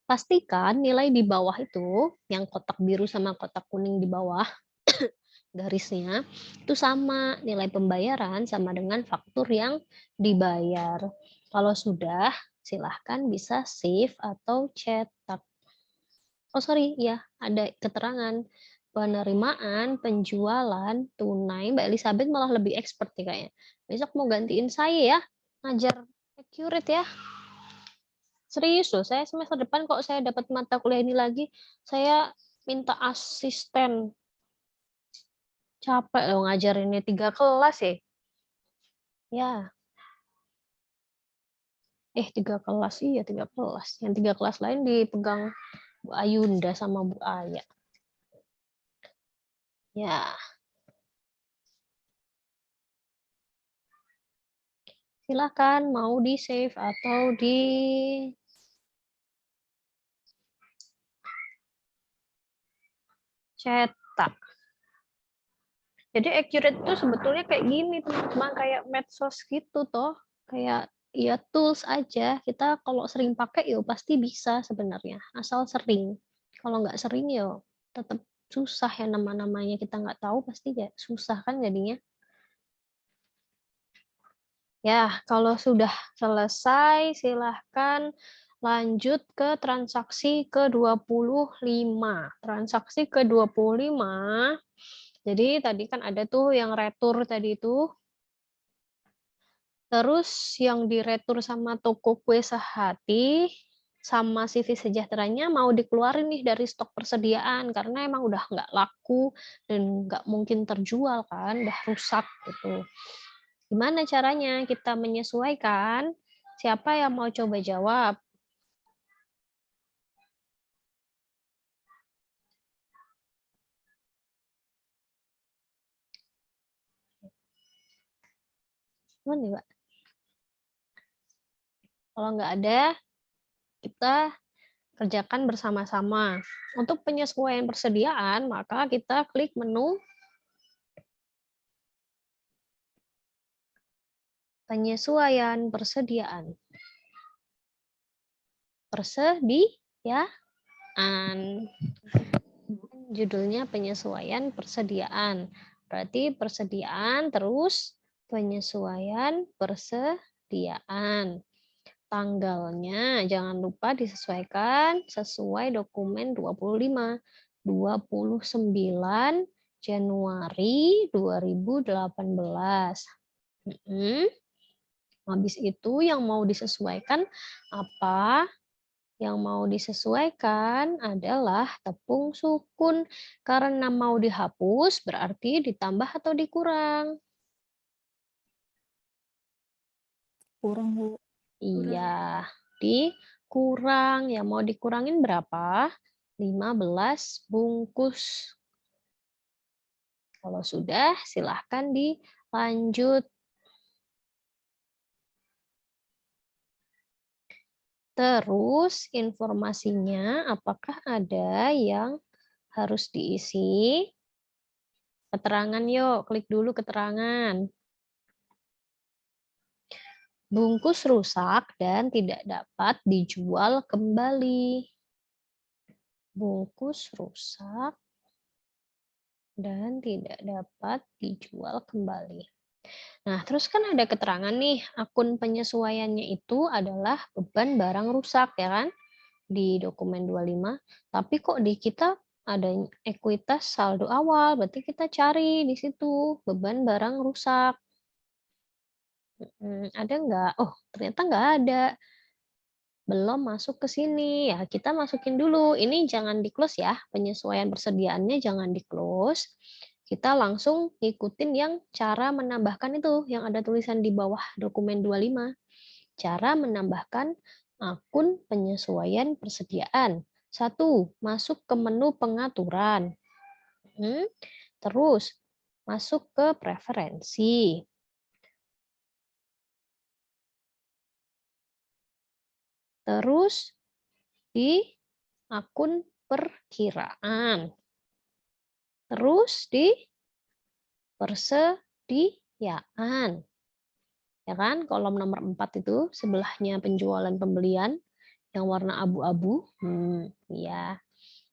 Pastikan nilai di bawah itu, yang kotak biru sama kotak kuning di bawah, garisnya itu sama, nilai pembayaran sama dengan faktur yang dibayar. Kalau sudah, silahkan bisa save atau cetak. Oh sorry, ya ada keterangan penerimaan penjualan tunai. Mbak Elizabeth malah lebih expert nih kayaknya. Besok mau gantiin saya ya, ngajar accurate ya. Serius loh, saya semester depan kok saya dapat mata kuliah ini lagi, saya minta asisten. Capek loh ngajarinnya 3 kelas ya. Ya. 3 kelas, iya 3 kelas. Yang 3 kelas lain dipegang Bu Ayunda sama Bu Aya. Ya. Silakan mau di save atau di cetak. Jadi accurate itu sebetulnya kayak gini teman-teman, kayak medsos gitu toh, kayak ya tools aja. Kita kalau sering pakai ya pasti bisa sebenarnya, asal sering. Kalau nggak sering ya tetap susah ya, nama-namanya kita nggak tahu pasti ya susah kan jadinya. Ya, kalau sudah selesai silahkan lanjut ke transaksi ke-25. Transaksi ke-25. Jadi tadi kan ada tuh yang retur tadi itu. Terus yang diretur sama toko kue Sehati sama CV Sejahteranya mau dikeluarin nih dari stok persediaan karena emang udah nggak laku dan nggak mungkin terjual kan, udah rusak gitu. Gimana caranya kita menyesuaikan? Siapa yang mau coba jawab? Mana nih, Pak? Kalau nggak ada, kita kerjakan bersama-sama. Untuk penyesuaian persediaan, maka kita klik menu penyesuaian persediaan. Persediaan. Judulnya penyesuaian persediaan. Berarti persediaan terus penyesuaian persediaan. Tanggalnya jangan lupa disesuaikan sesuai dokumen 29 Januari 2018. Habis itu yang mau disesuaikan apa? Yang mau disesuaikan adalah tepung sukun. Karena mau dihapus berarti ditambah atau dikurang? Kurang, Bu. Iya, dikurang. Yang mau dikurangin berapa? 15 bungkus. Kalau sudah, silahkan dilanjut. Terus informasinya apakah ada yang harus diisi? Keterangan yuk, klik dulu keterangan. Bungkus rusak dan tidak dapat dijual kembali. Bungkus rusak dan tidak dapat dijual kembali. Nah, terus kan ada keterangan nih, akun penyesuaiannya itu adalah beban barang rusak, ya kan? Di dokumen 25. Tapi kok di kita ada ekuitas saldo awal, berarti kita cari di situ beban barang rusak. Ada nggak? Oh, ternyata nggak ada. Belum masuk ke sini. Ya, kita masukin dulu. Ini jangan di-close ya. Penyesuaian persediaannya jangan di-close. Kita langsung ngikutin yang cara menambahkan itu, yang ada tulisan di bawah dokumen 25. Cara menambahkan akun penyesuaian persediaan. 1. Masuk ke menu pengaturan. Terus, masuk ke preferensi. Terus, di akun perkiraan. Terus di persediaan. Ya kan? Kolom nomor 4 itu sebelahnya penjualan pembelian yang warna abu-abu. Ya.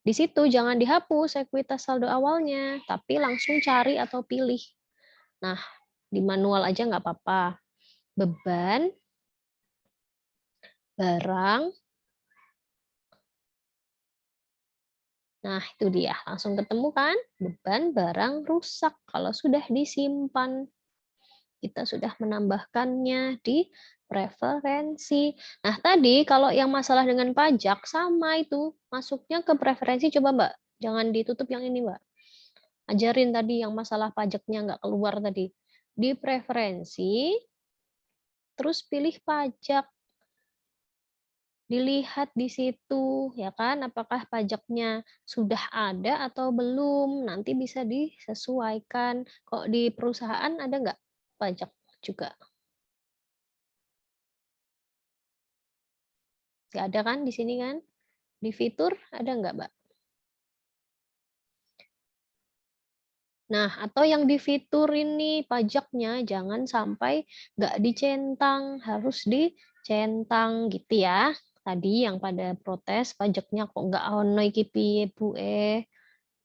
Di situ jangan dihapus ekuitas saldo awalnya, tapi langsung cari atau pilih. Nah, di manual aja nggak apa-apa. Beban barang. Nah, itu dia. Langsung ketemu kan? Beban barang rusak kalau sudah disimpan. Kita sudah menambahkannya di preferensi. Nah, tadi kalau yang masalah dengan pajak, sama itu. Masuknya ke preferensi, coba Mbak. Jangan ditutup yang ini, Mbak. Ajarin tadi yang masalah pajaknya nggak keluar tadi. Di preferensi, terus pilih pajak. Dilihat di situ, ya kan, apakah pajaknya sudah ada atau belum. Nanti bisa disesuaikan. Kok di perusahaan ada nggak pajak juga? Nggak ada kan di sini kan? Di fitur ada nggak, Mbak? Nah, atau yang di fitur ini pajaknya jangan sampai nggak dicentang, harus dicentang gitu ya. Tadi yang pada protes pajaknya kok nggak ono iki piye Bu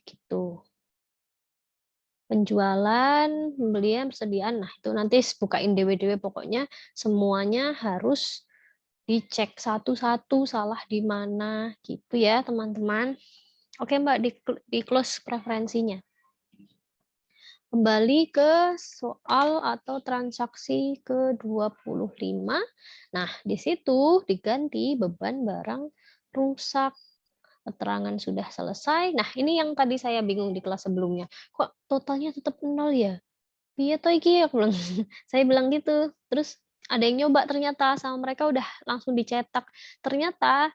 gitu. Penjualan, pembelian, persediaan. Nah, itu nanti bukain dewe-dewe pokoknya semuanya harus dicek satu-satu salah di mana gitu ya teman-teman. Oke Mbak, di close preferensinya. Kembali ke soal atau transaksi ke-25. Nah, di situ diganti beban barang rusak. Keterangan sudah selesai. Nah, ini yang tadi saya bingung di kelas sebelumnya. Kok totalnya tetap 0 ya? Piye to iki? Aku bilang. Saya bilang gitu. Terus ada yang nyoba ternyata sama mereka udah langsung dicetak. Ternyata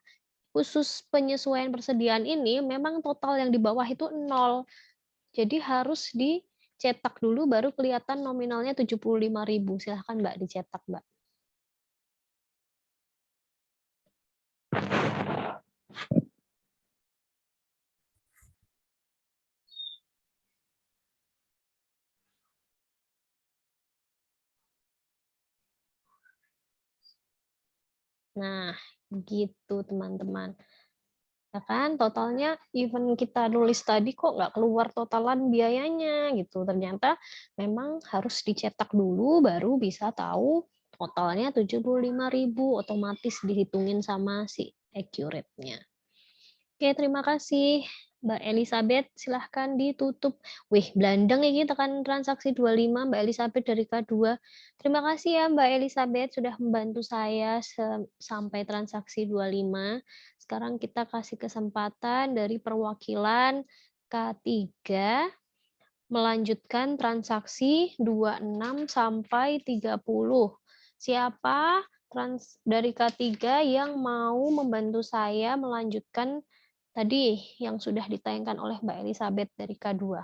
khusus penyesuaian persediaan ini memang total yang di bawah itu 0. Jadi harus dicetak dulu baru kelihatan nominalnya 75.000. Silahkan Mbak dicetak, Mbak. Nah, begitu teman-teman. Ya kan, totalnya even kita nulis tadi kok nggak keluar totalan biayanya gitu. Ternyata memang harus dicetak dulu baru bisa tahu totalnya 75.000, otomatis dihitungin sama si accurate-nya. Oke, terima kasih. Mbak Elizabeth, silahkan ditutup. Wih, blandeng ini tekan transaksi 25, Mbak Elizabeth dari K2. Terima kasih ya Mbak Elizabeth sudah membantu saya sampai transaksi 25. Sekarang kita kasih kesempatan dari perwakilan K3 melanjutkan transaksi 26 sampai 30. Siapa dari K3 yang mau membantu saya melanjutkan tadi yang sudah ditayangkan oleh Mbak Elizabeth dari K2.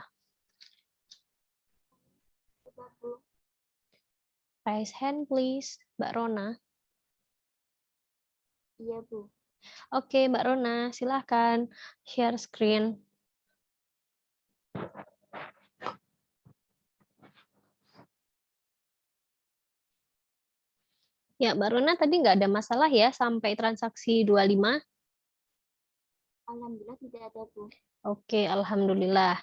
Raise hand please, Mbak Rona. Iya, Bu. Oke, Mbak Rona, silahkan share screen. Ya, Mbak Rona tadi nggak ada masalah ya sampai transaksi 25? Alhamdulillah tidak ada, Bu. Oke, alhamdulillah.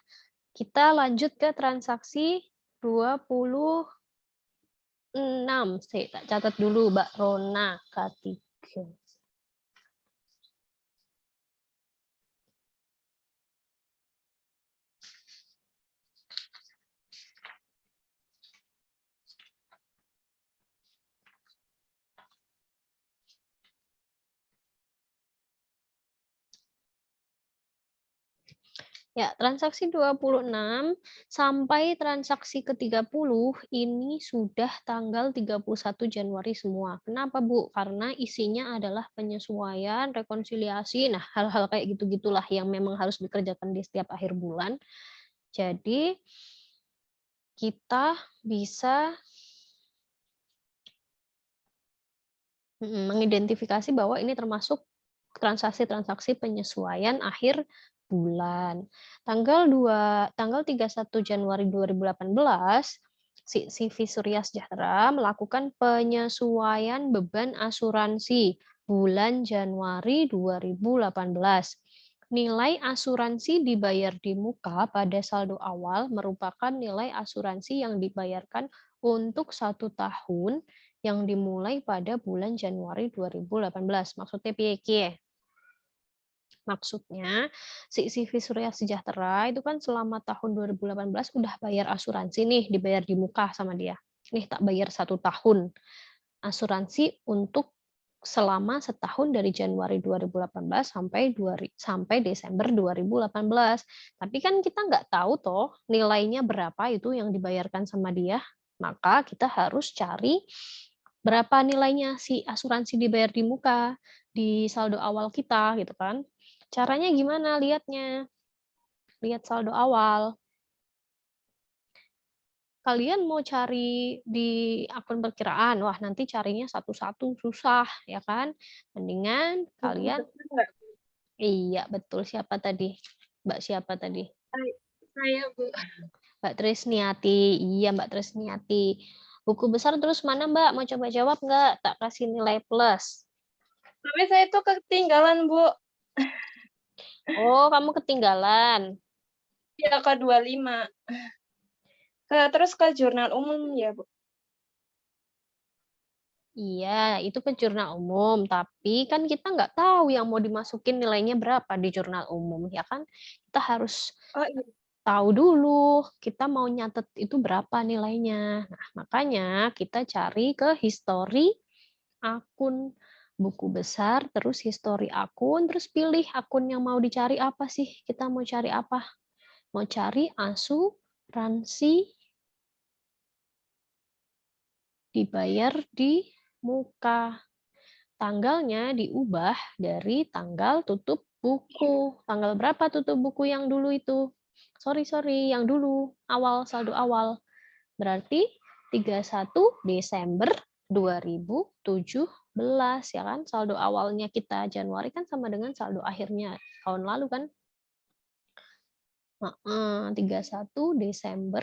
Kita lanjut ke transaksi 26. Saya tak catat dulu, Mbak Rona K3. Ya, transaksi 26 sampai transaksi ke-30 ini sudah tanggal 31 Januari semua. Kenapa, Bu? Karena isinya adalah penyesuaian, rekonsiliasi, nah hal-hal kayak gitu-gitulah yang memang harus dikerjakan di setiap akhir bulan. Jadi, kita bisa mengidentifikasi bahwa ini termasuk transaksi-transaksi penyesuaian akhir bulan. Tanggal 31 Januari 2018, CV Surya Sejahtera melakukan penyesuaian beban asuransi bulan Januari 2018. Nilai asuransi dibayar di muka pada saldo awal merupakan nilai asuransi yang dibayarkan untuk 1 tahun yang dimulai pada bulan Januari 2018. Maksudnya piye? Maksudnya, si CV Surya Sejahtera itu kan selama tahun 2018 udah bayar asuransi nih, dibayar di muka sama dia. Nih tak bayar 1 tahun asuransi untuk selama setahun dari Januari 2018 sampai Desember 2018. Tapi kan kita nggak tahu toh nilainya berapa itu yang dibayarkan sama dia. Maka kita harus cari berapa nilainya si asuransi dibayar di muka di saldo awal kita gitu kan. Caranya gimana lihatnya? Lihat saldo awal. Kalian mau cari di akun perkiraan, wah nanti carinya satu-satu susah, ya kan? Mendingan kalian... Iya, betul. Siapa tadi? Mbak siapa tadi? Saya, Bu. Mbak Trisniati. Iya, Mbak Trisniati. Buku besar terus mana, Mbak? Mau coba jawab nggak? Tak kasih nilai plus. Tapi saya itu ketinggalan, Bu. Oh, kamu ketinggalan. Ya, ke 25. Terus ke jurnal umum ya, Bu. Iya, itu ke jurnal umum. Tapi kan kita nggak tahu yang mau dimasukin nilainya berapa di jurnal umum, ya kan? Kita harus Oh iya. tahu dulu kita mau nyatet itu berapa nilainya. Nah, makanya kita cari ke history akun buku besar, terus history akun, terus pilih akun yang mau dicari apa sih? Kita mau cari apa? Mau cari asuransi dibayar di muka. Tanggalnya diubah dari tanggal tutup buku. Tanggal berapa tutup buku yang dulu itu? Sorry, yang dulu, awal, saldo awal. Berarti 31 Desember 2017, ya kan? Saldo awalnya kita Januari kan sama dengan saldo akhirnya tahun lalu kan? 31 Desember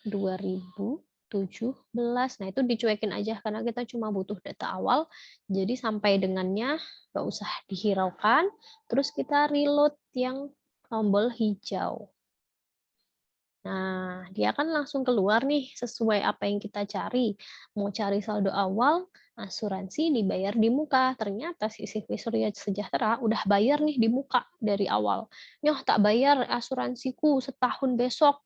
2017. Nah, itu dicuekin aja karena kita cuma butuh data awal. Jadi sampai dengannya nggak usah dihiraukan. Terus kita reload yang tombol hijau. Nah, dia kan langsung keluar nih sesuai apa yang kita cari. Mau cari saldo awal, asuransi dibayar di muka. Ternyata si Siswi Surya Sejahtera udah bayar nih di muka dari awal. Nyoh, tak bayar asuransiku setahun besok.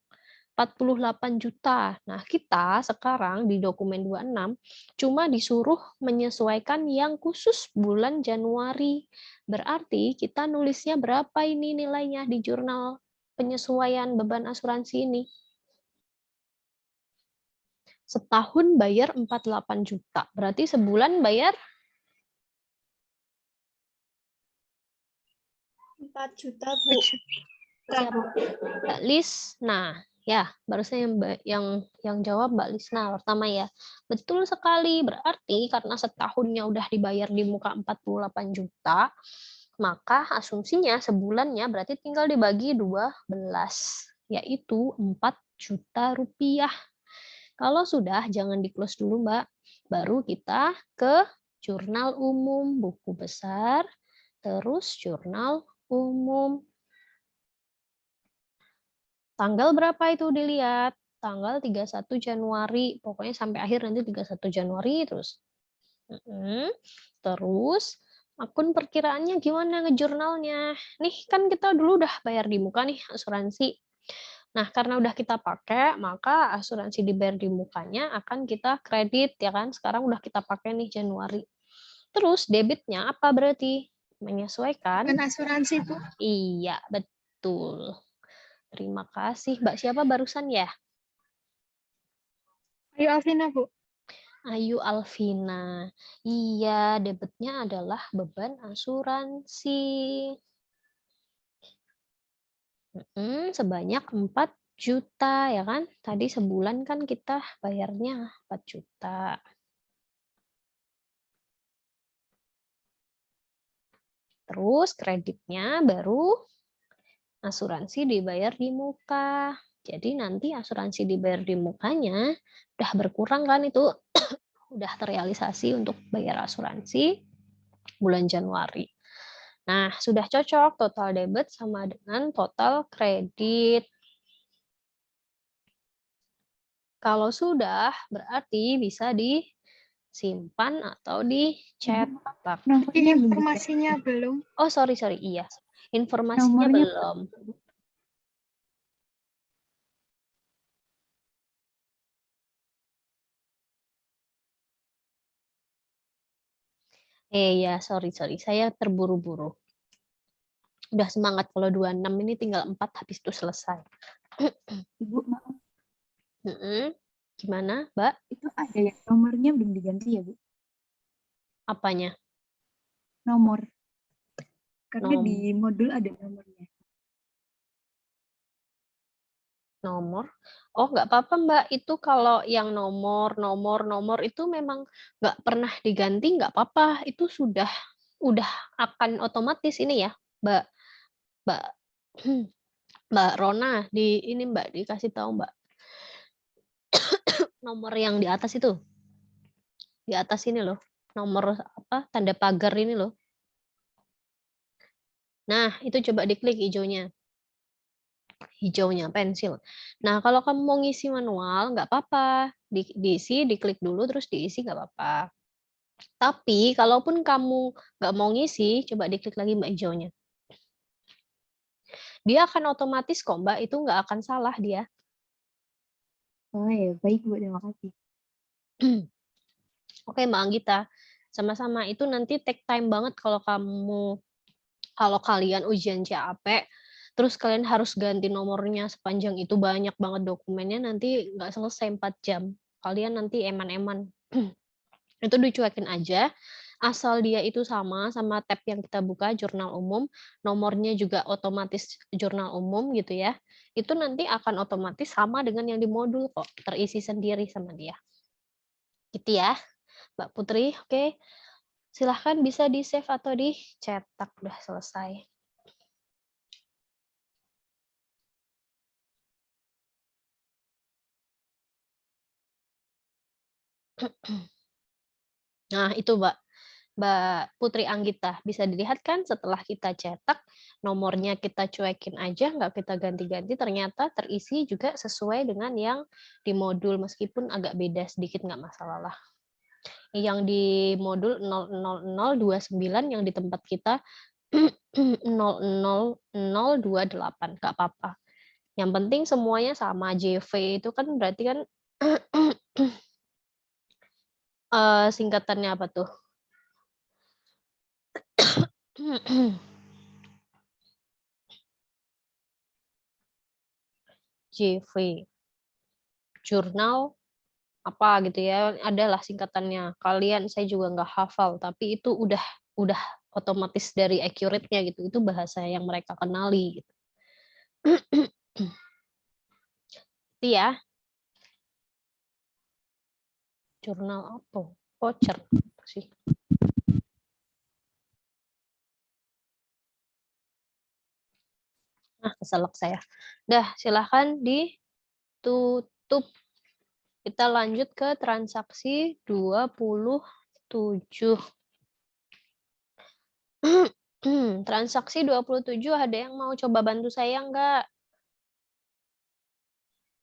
48 juta. Nah, kita sekarang di dokumen 26 cuma disuruh menyesuaikan yang khusus bulan Januari. Berarti kita nulisnya berapa ini nilainya di jurnal penyesuaian beban asuransi ini? Setahun bayar 48 juta. Berarti sebulan bayar 4 juta, Bu. siapa? Mbak Lis. Nah, ya, barusan yang jawab Mbak Lisna pertama ya. Betul sekali. Berarti karena setahunnya udah dibayar di muka 48 juta, maka asumsinya sebulannya berarti tinggal dibagi 12, yaitu 4 juta rupiah. Kalau sudah, jangan di-close dulu, Mbak. Baru kita ke jurnal umum, buku besar, terus jurnal umum. Tanggal berapa itu dilihat? Tanggal 31 Januari. Pokoknya sampai akhir nanti 31 Januari terus. Terus akun perkiraannya gimana ngejurnalnya? Nih kan kita dulu udah bayar di muka nih asuransi. Nah, karena udah kita pakai, maka asuransi dibayar di mukanya akan kita kredit ya kan. Sekarang udah kita pakai nih Januari. Terus debitnya apa berarti? Menyesuaikan. Bukan asuransi, Bu. Iya, betul. Terima kasih. Mbak siapa barusan ya? Ayo Alvina, Bu. Ayu Alvina. Iya, debitnya adalah beban asuransi. Sebanyak 4 juta ya kan? Tadi sebulan kan kita bayarnya 4 juta. Terus kreditnya baru asuransi dibayar di muka. Jadi nanti asuransi dibayar di mukanya udah berkurang kan itu udah terrealisasi untuk bayar asuransi bulan Januari. Nah, sudah cocok total debit sama dengan total kredit. Kalau sudah, berarti bisa disimpan atau dicetak. Informasinya belum. Oh, sorry, iya. Informasinya Nomornya belum. Ya, sorry. Saya terburu-buru. Udah semangat kalau 26 ini tinggal 4 habis itu selesai. Ibu, maaf, Gimana, Mbak? itu ada yang nomornya belum diganti ya, Bu? Apanya? Nomor. Karena di modul ada nomornya. Nomor? Oh, nggak apa-apa, Mbak. Itu kalau yang nomor itu memang nggak pernah diganti, nggak apa-apa. Itu udah akan otomatis ini ya, Mbak Mbak Rona. Ini Mbak dikasih tahu, Mbak. Nomor yang di atas itu. Di atas ini loh. Nomor apa? Tanda pagar ini loh. Nah, itu coba diklik hijaunya. Hijaunya pensil. Nah, kalau kamu mau ngisi manual nggak apa-apa. Diisi, diklik dulu terus diisi nggak apa-apa. Tapi kalaupun kamu nggak mau ngisi, coba diklik lagi Mbak hijaunya. Dia akan otomatis kok Mbak, itu nggak akan salah dia. Oh ya, baik Bu, terima kasih. Oke Mbak Anggita, sama-sama itu nanti take time banget kalau kalian ujian CAP, terus kalian harus ganti nomornya sepanjang itu, banyak banget dokumennya, nanti nggak selesai 4 jam. Kalian nanti eman-eman. Itu dicuekin aja, asal dia itu sama tab yang kita buka, jurnal umum, nomornya juga otomatis jurnal umum gitu ya, itu nanti akan otomatis sama dengan yang di modul kok, terisi sendiri sama dia. Gitu ya, Mbak Putri, oke. Silahkan bisa di-save atau dicetak, udah selesai. Nah, itu Mbak Putri Anggita. Bisa dilihat kan setelah kita cetak, nomornya kita cuekin aja, nggak kita ganti-ganti, ternyata terisi juga sesuai dengan yang di modul, meskipun agak beda sedikit, nggak masalah lah. Yang di modul 00029, yang di tempat kita 00028, nggak apa-apa. Yang penting semuanya sama. JV itu kan berarti kan singkatannya apa tuh? JV, jurnal apa gitu ya, adalah singkatannya. Kalian, saya juga nggak hafal, tapi itu udah otomatis dari accurate-nya gitu. Itu bahasa yang mereka kenali gitu. Itu ya. Jurnal apa? Voucher sih. Nah, keselak saya. Dah, silahkan ditutup. Kita lanjut ke transaksi 27. Transaksi 27, ada yang mau coba bantu saya nggak?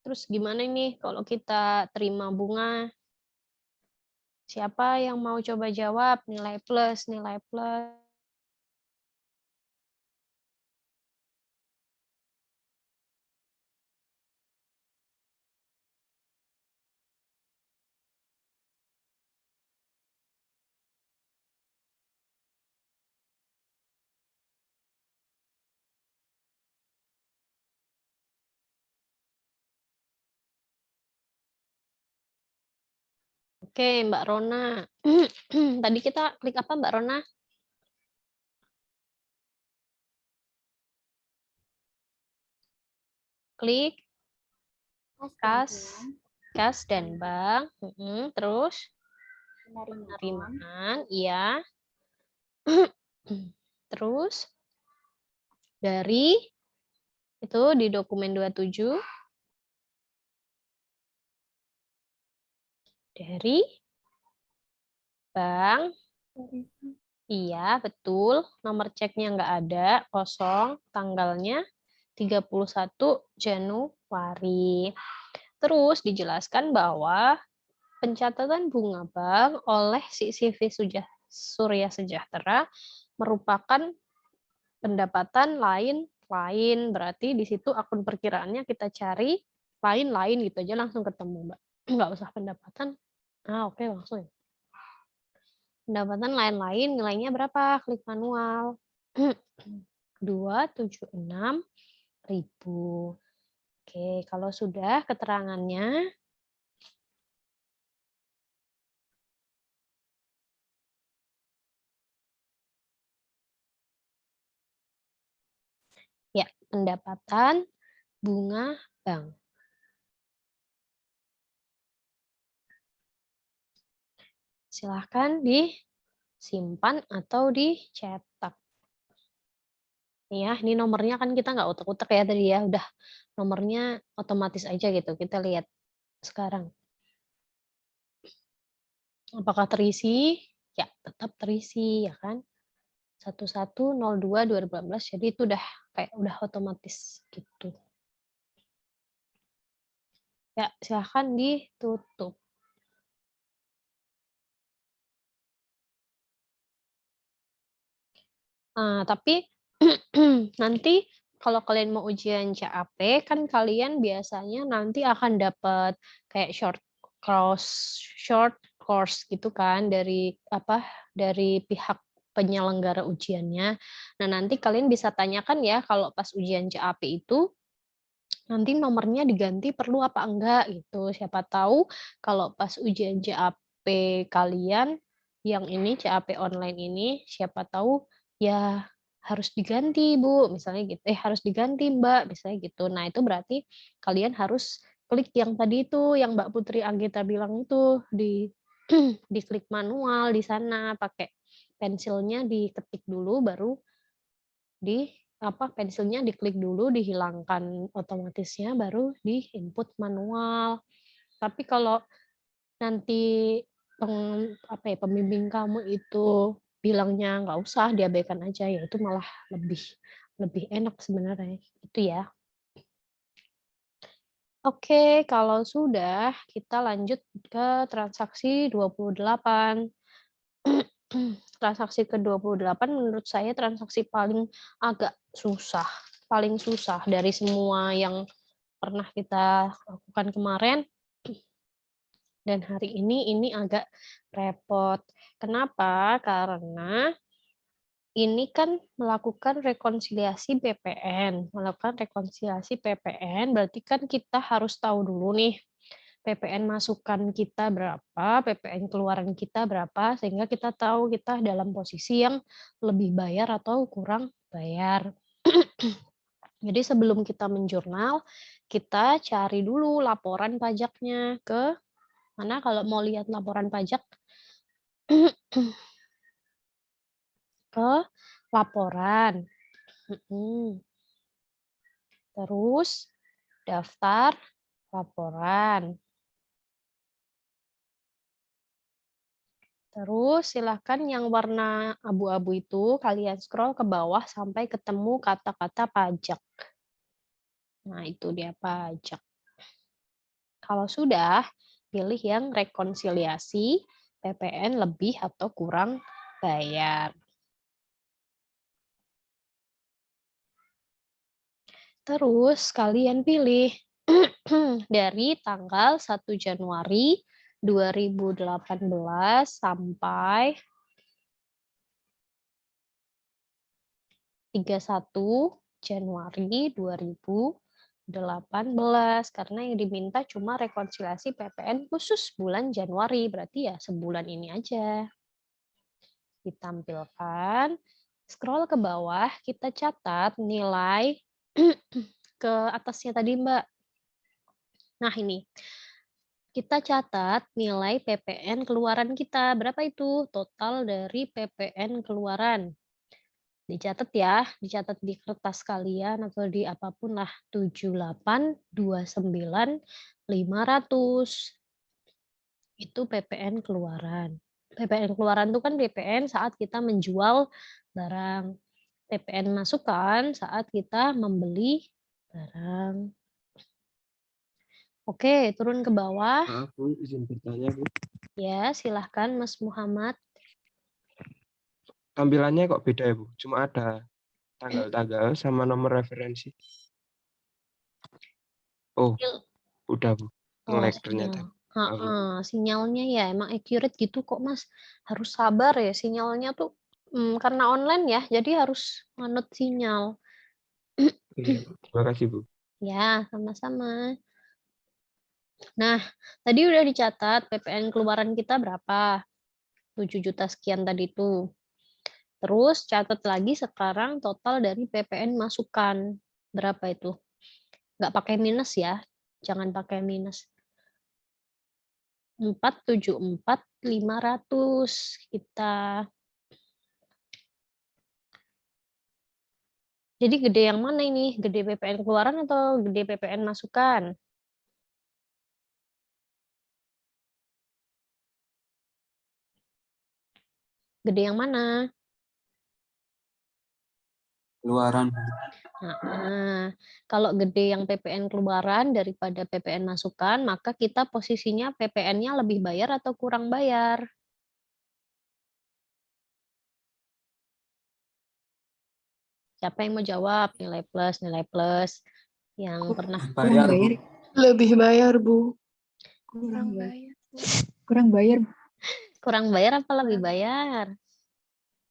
Terus gimana nih kalau kita terima bunga? Siapa yang mau coba jawab? Nilai plus, nilai plus. Oke, Mbak Rona. Tadi kita klik apa, Mbak Rona? Klik kas dan bank. Terus penerimaan, iya. Terus dari itu di dokumen 27 dari bank. Iya, betul. Nomor ceknya nggak ada, kosong. Tanggalnya 31 Januari. Terus dijelaskan bahwa pencatatan bunga bank oleh si CV Surya Sejahtera merupakan pendapatan lain. Berarti di situ akun perkiraannya kita cari lain gitu aja, langsung ketemu, Mbak. Nggak usah pendapatan. Oke, langsung. Pendapatan lain-lain nilainya berapa? Klik manual. 276.000. Oke, kalau sudah keterangannya, ya, pendapatan bunga bank. Silahkan disimpan atau dicetak. Ya, ini nomornya kan kita nggak utek-utek ya tadi ya, udah nomornya otomatis aja gitu. Kita lihat sekarang. Apakah terisi? Ya, tetap terisi ya kan. 1102/2018, jadi itu udah otomatis gitu. Ya, silahkan ditutup. Tapi nanti kalau kalian mau ujian CAP kan kalian biasanya nanti akan dapat kayak short course gitu kan dari pihak penyelenggara ujiannya. Nah, nanti kalian bisa tanyakan ya kalau pas ujian CAP itu nanti nomornya diganti perlu apa enggak gitu. Siapa tahu kalau pas ujian CAP kalian yang ini CAP online ini siapa tahu ya harus diganti Bu, misalnya gitu. Harus diganti Mbak, misalnya gitu. Nah, itu berarti kalian harus klik yang tadi itu yang Mbak Putri Anggita bilang itu diklik manual di sana pakai pensilnya diketik dulu baru pensilnya diklik dulu, dihilangkan otomatisnya, baru di-input manual. Tapi kalau nanti pembimbing kamu itu bilangnya nggak usah, diabaikan aja, ya itu malah lebih enak sebenarnya, itu ya. Oke, kalau sudah, kita lanjut ke transaksi 28. Transaksi ke-28 menurut saya transaksi paling susah dari semua yang pernah kita lakukan kemarin dan hari ini agak repot. Kenapa? Karena ini kan melakukan rekonsiliasi PPN. Melakukan rekonsiliasi PPN berarti kan kita harus tahu dulu nih PPN masukan kita berapa, PPN keluaran kita berapa, sehingga kita tahu kita dalam posisi yang lebih bayar atau kurang bayar. Jadi sebelum kita menjurnal, kita cari dulu laporan pajaknya ke mana kalau mau lihat laporan pajak ke laporan. Terus daftar laporan. Terus silahkan yang warna abu-abu itu kalian scroll ke bawah sampai ketemu kata-kata pajak. Nah, itu dia pajak. Kalau sudah, pilih yang rekonsiliasi PPN lebih atau kurang bayar. Terus kalian pilih dari tanggal 1 Januari 2018 sampai 31 Januari 2018 karena yang diminta cuma rekonsiliasi PPN khusus bulan Januari, berarti ya sebulan ini aja. Ditampilkan, scroll ke bawah, kita catat nilai ke atasnya tadi Mbak. Nah ini, kita catat nilai PPN keluaran kita. Berapa itu total dari PPN keluaran? Dicatat ya, dicatat di kertas kalian atau di apapun lah. 7829.500. Itu PPN keluaran. PPN keluaran itu kan PPN saat kita menjual barang. PPN masukan saat kita membeli barang. Oke, turun ke bawah. Maaf Bu, izin bertanya Bu. Ya, silahkan Mas Muhammad. Tampilannya kok beda ya Bu? Cuma ada tanggal-tanggal sama nomor referensi. Oh, udah Bu. Nge-lag ternyata. Sinyalnya ya emang accurate gitu kok Mas. Harus sabar ya, sinyalnya tuh karena online ya, jadi harus manut sinyal. Terima kasih Bu. Ya, sama-sama. Nah, tadi udah dicatat PPN keluaran kita berapa? 7 juta sekian tadi itu. Terus catat lagi sekarang total dari PPN masukan. Berapa itu? Nggak pakai minus ya. Jangan pakai minus. 474.500 kita. Jadi gede yang mana ini? Gede PPN keluaran atau gede PPN masukan? Gede yang mana? Keluaran. Kalau gede yang PPN keluaran daripada PPN masukan, maka kita posisinya PPN-nya lebih bayar atau kurang bayar? Siapa yang mau jawab? Nilai plus. Yang pernah Kurang bayar. Lebih bayar, Bu. Kurang bayar. Kurang bayar. kurang bayar apa lebih bayar?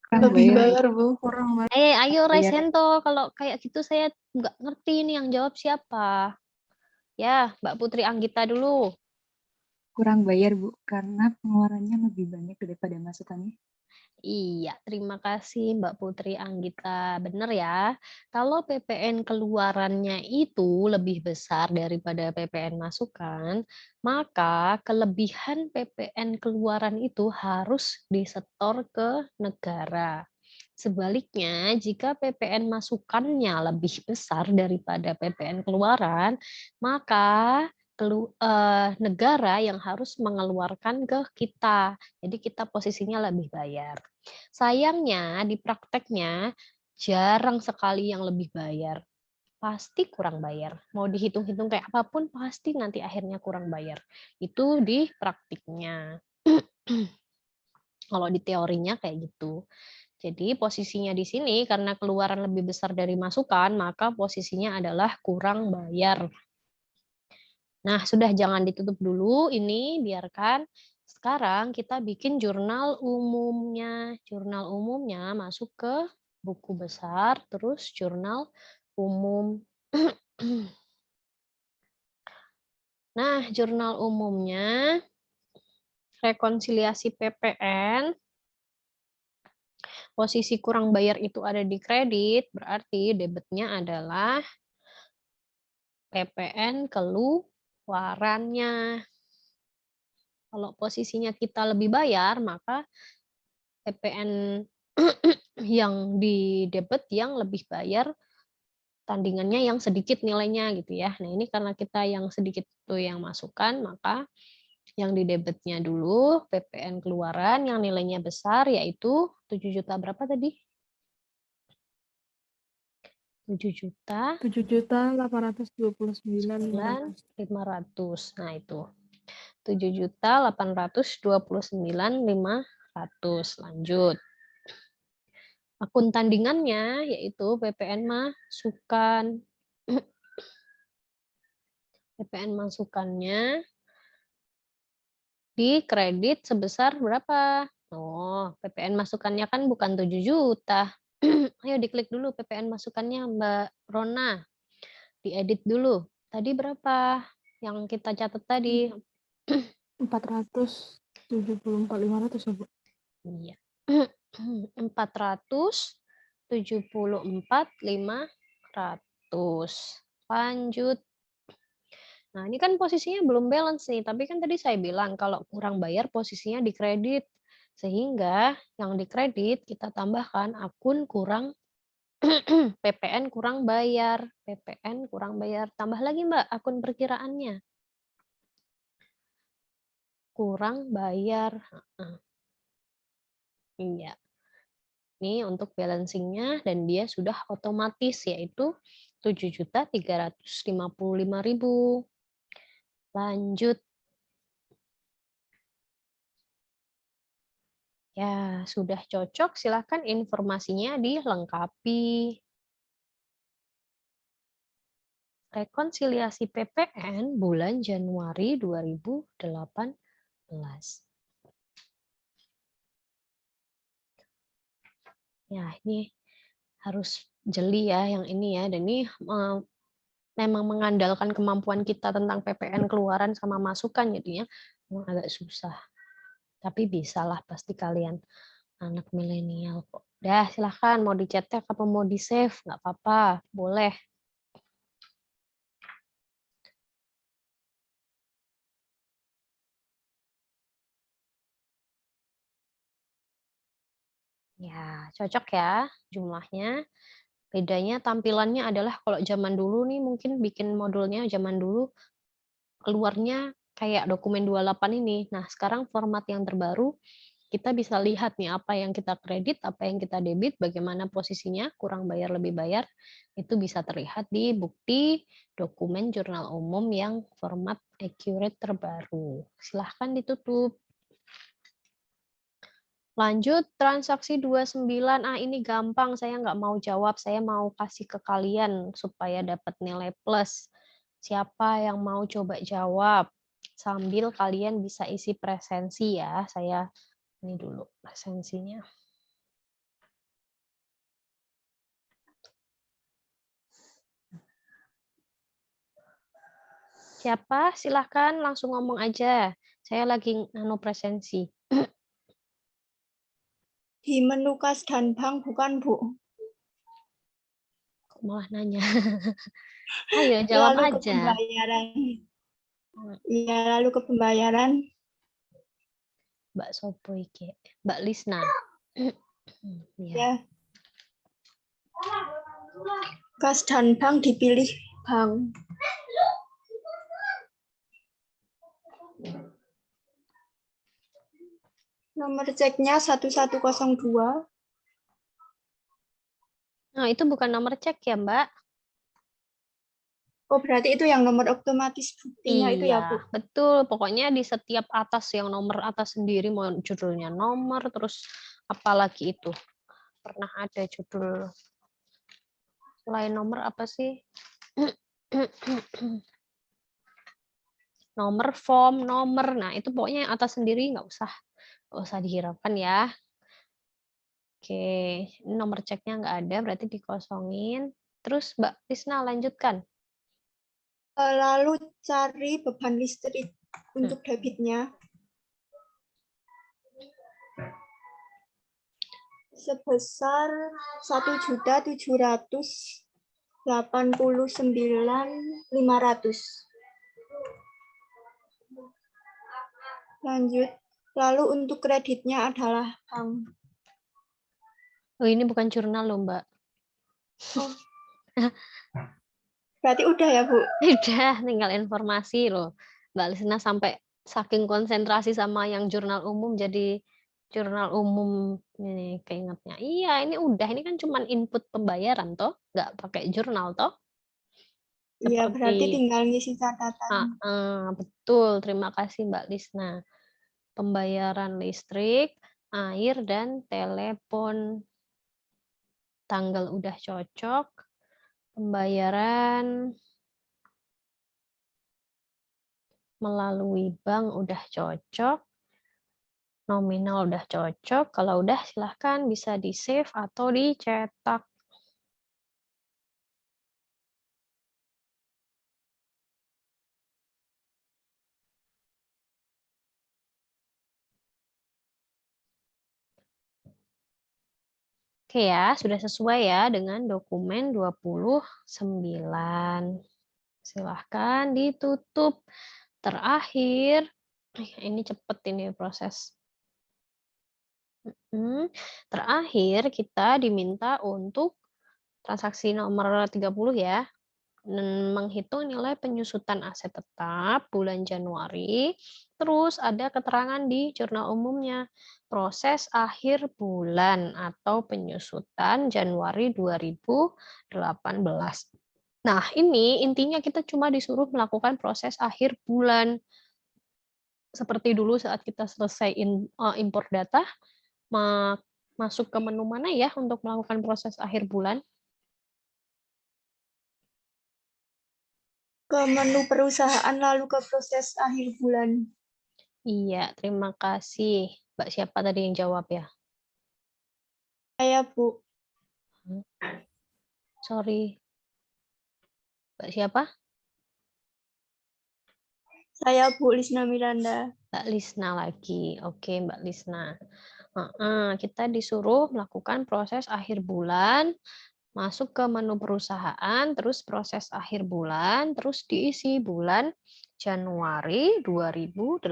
Kurang bayar. Bu. Kurang Ayo raise Bayar. hand toh. Kalau kayak gitu saya nggak ngerti ini yang jawab siapa. Ya, Mbak Putri Anggita dulu. Kurang bayar, Bu, karena pengeluarannya lebih banyak daripada masukannya. Iya, terima kasih Mbak Putri Anggita. Benar ya, kalau PPN keluarannya itu lebih besar daripada PPN masukan, maka kelebihan PPN keluaran itu harus disetor ke negara. Sebaliknya, jika PPN masukannya lebih besar daripada PPN keluaran, maka negara yang harus mengeluarkan ke kita. Jadi kita posisinya lebih bayar. Sayangnya di prakteknya jarang sekali yang lebih bayar. Pasti kurang bayar. Mau dihitung-hitung kayak apapun pasti nanti akhirnya kurang bayar. Itu di praktiknya. Kalau di teorinya kayak gitu. Jadi posisinya di sini karena keluaran lebih besar dari masukan, maka posisinya adalah kurang bayar. Nah, sudah jangan ditutup dulu ini, biarkan. Sekarang kita bikin jurnal umumnya. Jurnal umumnya masuk ke buku besar, terus jurnal umum. Nah, jurnal umumnya, rekonsiliasi PPN, posisi kurang bayar itu ada di kredit, berarti debitnya adalah PPN keluarannya. Kalau posisinya kita lebih bayar, maka PPN yang di debit yang lebih bayar, tandingannya yang sedikit nilainya gitu ya. Nah ini karena kita yang sedikit itu yang masukkan, maka yang di debitnya dulu PPN keluaran yang nilainya besar yaitu 7 juta berapa tadi? 7.829.500. Nah itu 7.829.500. Lanjut. Akun tandingannya yaitu PPN masukan. PPN masukannya di kredit sebesar berapa? Oh, PPN masukannya kan bukan 7 juta. Ayo diklik dulu PPN masukannya Mbak Rona. Diedit dulu. Tadi berapa yang kita catat tadi? 474.500 ya, Bu? Iya. 474.500. Lanjut. Nah, ini kan posisinya belum balance nih, tapi kan tadi saya bilang kalau kurang bayar posisinya di kredit. Sehingga yang di kredit kita tambahkan akun kurang PPN kurang bayar. PPN kurang bayar. Tambah lagi Mbak akun perkiraannya. Kurang bayar. Iya. Ini untuk balancingnya dan dia sudah otomatis yaitu 7.355.000. Lanjut. Ya, sudah cocok. Silakan informasinya dilengkapi. Rekonsiliasi PPN bulan Januari 2018. Ya, ini harus jeli ya yang ini ya. Dan ini memang mengandalkan kemampuan kita tentang PPN keluaran sama masukan jadinya memang agak susah. Tapi bisalah pasti kalian anak milenial kok. Dah silahkan mau dicetak apa mau di save nggak apa-apa, boleh. Ya cocok ya jumlahnya. Bedanya tampilannya adalah kalau zaman dulu nih mungkin bikin modulnya zaman dulu keluarnya kayak dokumen 28 ini. Nah sekarang format yang terbaru kita bisa lihat nih apa yang kita kredit, apa yang kita debit, bagaimana posisinya, kurang bayar, lebih bayar, itu bisa terlihat di bukti dokumen jurnal umum yang format accurate terbaru. Silahkan ditutup. Lanjut transaksi 29. Ini gampang, saya nggak mau jawab, saya mau kasih ke kalian supaya dapat nilai plus. Siapa yang mau coba jawab? Sambil kalian bisa isi presensi ya. Saya ini dulu presensinya. Siapa? Silahkan langsung ngomong aja. Saya lagi nano presensi. Di menu kas dan bank bukan, Bu? Kok malah nanya? Ayo jawab Lalu ke aja. pembayaran. Iya, lalu ke pembayaran. Mbak Sopo iki? Mbak Lisna. Ya. Kas dan bank dipilih bank. Nomor ceknya 1102. Nah, itu bukan nomor cek ya, Mbak? Oh, berarti itu yang nomor otomatis buktinya itu ya, Bu? Iya, betul. Pokoknya di setiap atas yang nomor atas sendiri, mau judulnya nomor, terus apalagi itu. Pernah ada judul selain nomor apa sih? Nomor form, nomor. Nah, itu pokoknya yang atas sendiri nggak usah dihiraukan ya. Oke, nomor ceknya nggak ada, berarti dikosongin. Terus Mbak Tisna lanjutkan. Lalu cari beban listrik untuk debitnya. Sebesar 1.789.500. Lanjut. Lalu untuk kreditnya adalah bank. Oh, ini bukan jurnal loh, Mbak. Oh. Berarti udah ya, Bu? Udah, tinggal informasi loh. Mbak Lisna sampai saking konsentrasi sama yang jurnal umum, jadi jurnal umum ini keingetnya. Iya, ini udah. Ini kan cuma input pembayaran, toh. Nggak pakai jurnal, toh. Iya, berarti Seperti, tinggal ngisi catatan. betul, terima kasih Mbak Lisna. Pembayaran listrik, air, dan telepon. Tanggal udah cocok. Pembayaran melalui bank udah cocok. Nominal udah cocok. Kalau udah silahkan bisa di-save atau dicetak. Oke ya, sudah sesuai ya dengan dokumen 29. Silahkan ditutup. Terakhir, ini cepet ini proses. Terakhir, kita diminta untuk transaksi nomor 30 ya, menghitung nilai penyusutan aset tetap bulan Januari, terus ada keterangan di jurnal umumnya, proses akhir bulan atau penyusutan Januari 2018. Nah, ini intinya kita cuma disuruh melakukan proses akhir bulan. Seperti dulu saat kita selesai import data, masuk ke menu mana ya untuk melakukan proses akhir bulan? Ke menu perusahaan lalu ke proses akhir bulan. Iya, terima kasih. Mbak siapa tadi yang jawab ya? Saya, Bu. Sorry. Mbak siapa? Saya Bu Lisna Miranda. Mbak Lisna lagi. Oke, Mbak Lisna. Kita disuruh melakukan proses akhir bulan, masuk ke menu perusahaan, terus proses akhir bulan, terus diisi bulan Januari 2018.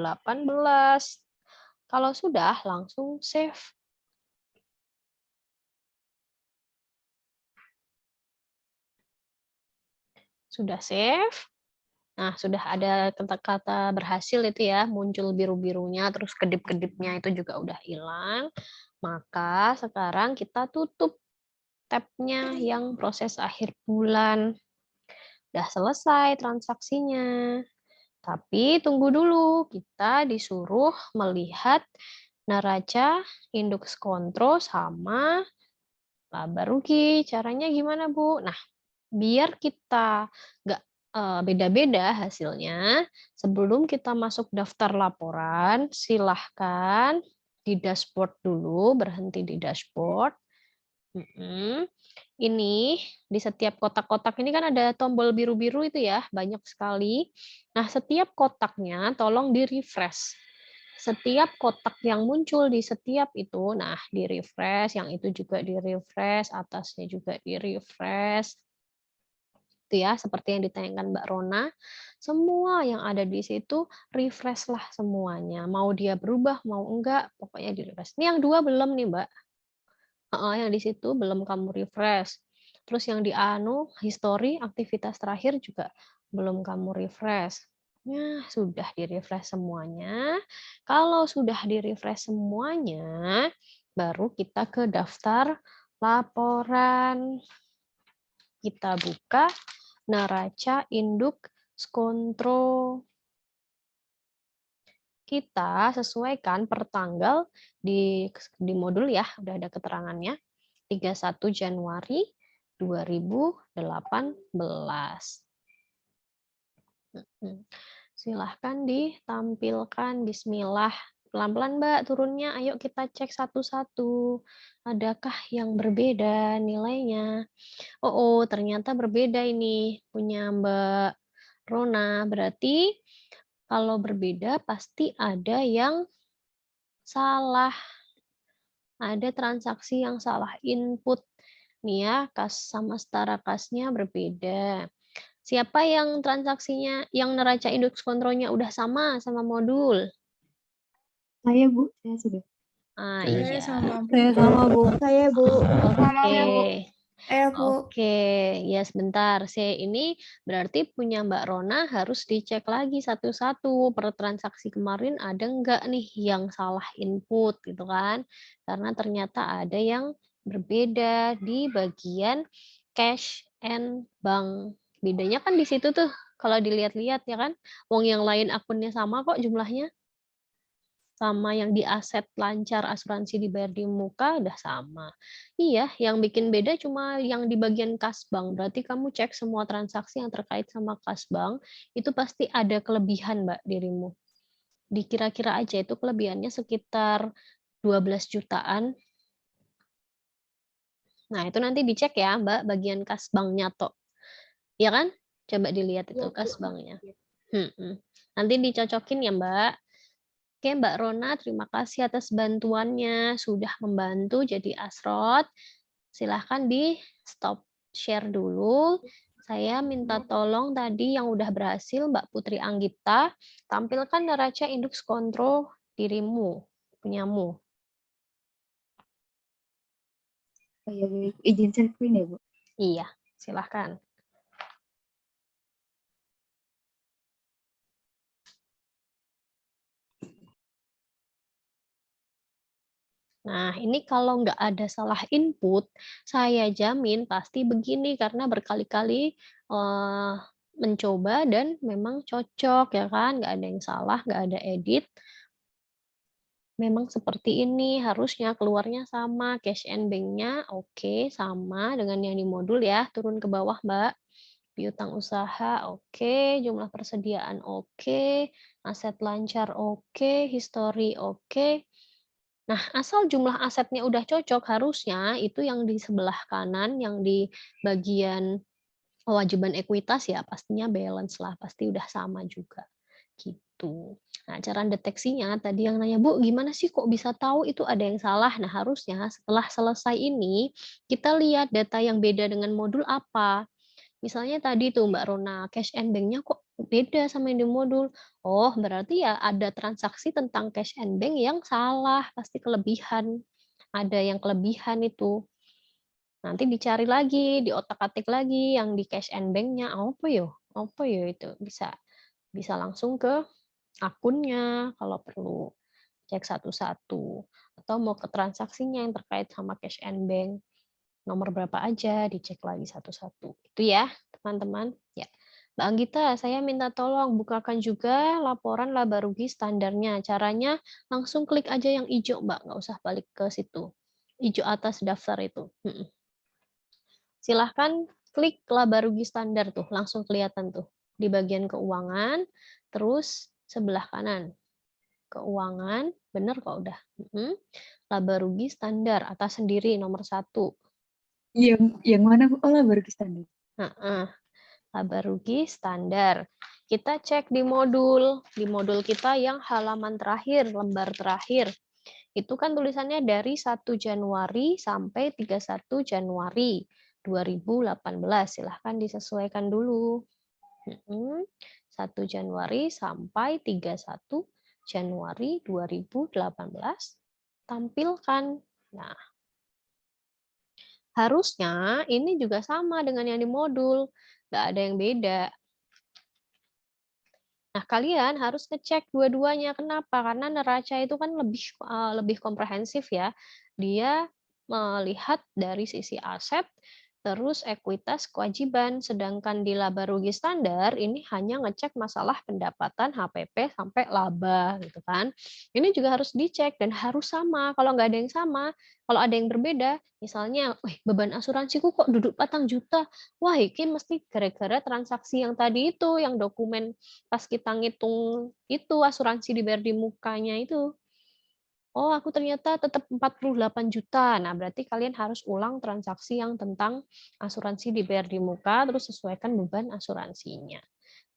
Kalau sudah, langsung save. Sudah save. Nah, sudah ada kata-kata berhasil itu ya, muncul biru-birunya, terus kedip-kedipnya itu juga udah hilang. Maka sekarang kita tutup tab-nya yang proses akhir bulan. Udah selesai transaksinya. Tapi tunggu dulu, kita disuruh melihat neraca, induk kontrol, sama laba rugi. Caranya gimana, Bu? Nah, biar kita nggak beda-beda hasilnya, sebelum kita masuk daftar laporan, silahkan di dashboard dulu, berhenti di dashboard. Ini di setiap kotak-kotak ini kan ada tombol biru-biru itu ya, banyak sekali. Nah, setiap kotaknya tolong di-refresh. Setiap kotak yang muncul di setiap itu, nah di-refresh, yang itu juga di-refresh, atasnya juga di-refresh. Itu ya, seperti yang ditanyakan Mbak Rona. Semua yang ada di situ refresh lah semuanya. Mau dia berubah, mau enggak, pokoknya di-refresh. Ini yang 2 belum nih, Mbak. Yang di situ belum kamu refresh. Terus yang di history aktivitas terakhir juga belum kamu refresh. Nah, sudah di-refresh semuanya. Kalau sudah di-refresh semuanya, baru kita ke daftar laporan. Kita buka neraca induk kontrol. Kita sesuaikan per tanggal di modul ya, udah ada keterangannya. 31 Januari 2018. Silahkan ditampilkan. Bismillah. Pelan-pelan Mbak turunnya. Ayo kita cek satu-satu. Adakah yang berbeda nilainya? Oh, ternyata berbeda ini punya Mbak Rona. Berarti kalau berbeda pasti ada yang salah. Ada transaksi yang salah input. Nih ya, kas sama setara kasnya berbeda. Siapa yang transaksinya, yang neraca induk kontrolnya udah sama modul? Saya, Bu. Saya sudah. Iya. sama Bu. Saya sama, Bu. Saya Bu. Oke. Bu. Oke, ya sebentar. Saya ini berarti punya Mbak Rona harus dicek lagi satu-satu. Per transaksi kemarin ada nggak nih yang salah input gitu kan? Karena ternyata ada yang berbeda di bagian cash and bank. Bedanya kan di situ tuh kalau dilihat-lihat ya kan. Wong yang lain akunnya sama kok jumlahnya. Sama yang di aset lancar asuransi dibayar di muka udah sama. Iya, yang bikin beda cuma yang di bagian kas bank. Berarti kamu cek semua transaksi yang terkait sama kas bank, itu pasti ada kelebihan, Mbak, dirimu. Dikira-kira aja itu kelebihannya sekitar 12 jutaan. Nah, itu nanti dicek ya, Mbak, bagian kas banknya toh. Ya kan? Coba dilihat itu kas banknya. Nanti dicocokin ya, Mbak. Oke, Mbak Rona, terima kasih atas bantuannya. Sudah membantu jadi asrot. Silahkan di stop share dulu. Saya minta tolong tadi yang udah berhasil, Mbak Putri Anggita, tampilkan neraca induk kontrol dirimu, punyamu. Oh ya, baik. Izin share screen ya, Bu? Iya, silahkan. Nah, ini kalau nggak ada salah input, saya jamin pasti begini karena berkali-kali mencoba dan memang cocok ya kan, nggak ada yang salah, nggak ada edit. Memang seperti ini, harusnya keluarnya sama, cash and bank-nya oke, sama dengan yang di modul ya, turun ke bawah Mbak. Piutang usaha oke, jumlah persediaan oke, aset lancar oke, history oke. Nah, asal jumlah asetnya udah cocok, harusnya itu yang di sebelah kanan, yang di bagian kewajiban ekuitas ya, pastinya balance lah, pasti udah sama juga, gitu. Nah, cara deteksinya, tadi yang nanya, Bu, gimana sih kok bisa tahu itu ada yang salah? Nah, harusnya setelah selesai ini, kita lihat data yang beda dengan modul apa. Misalnya tadi tuh Mbak Rona, cash and bank-nya kok beda sama yang di modul. Oh, berarti ya ada transaksi tentang cash and bank yang salah, pasti kelebihan. Ada yang kelebihan itu. Nanti dicari lagi, di otak-atik lagi yang di cash and bank-nya. Apa yo? Apa yo itu? Bisa langsung ke akunnya kalau perlu. Cek satu-satu. Atau mau ke transaksinya yang terkait sama cash and bank. Nomor berapa aja, dicek lagi satu-satu. Itu ya, teman-teman. Ya. Mbak Anggita, saya minta tolong bukakan juga laporan laba rugi standarnya. Caranya langsung klik aja yang hijau, Mbak. Nggak usah balik ke situ. Hijau atas daftar itu. Silahkan klik laba rugi standar tuh. Langsung kelihatan tuh. Di bagian keuangan, terus sebelah kanan. Keuangan, bener kok udah. Laba rugi standar, atas sendiri nomor 1. Yang mana Bu? Oh, laba rugi standar. Laba rugi standar. Kita cek di modul kita yang halaman terakhir, lembar terakhir. Itu kan tulisannya dari 1 Januari sampai 31 Januari 2018. Silahkan disesuaikan dulu. 1 Januari sampai 31 Januari 2018 tampilkan. Nah, harusnya ini juga sama dengan yang di modul. Nggak ada yang beda. Nah, kalian harus ngecek dua-duanya. Kenapa? Karena neraca itu kan lebih komprehensif ya. Dia melihat dari sisi aset, terus ekuitas, kewajiban. Sedangkan di laba rugi standar ini hanya ngecek masalah pendapatan HPP sampai laba gitu kan. Ini juga harus dicek dan harus sama. Kalau nggak ada yang sama, kalau ada yang berbeda, misalnya, beban asuransiku kok duduk 4 juta. Wah, ini mesti gara-gara transaksi yang tadi itu, yang dokumen pas kita ngitung itu asuransi dibayar di mukanya itu. Oh, aku ternyata tetap 48 juta. Nah, berarti kalian harus ulang transaksi yang tentang asuransi dibayar di muka, terus sesuaikan beban asuransinya.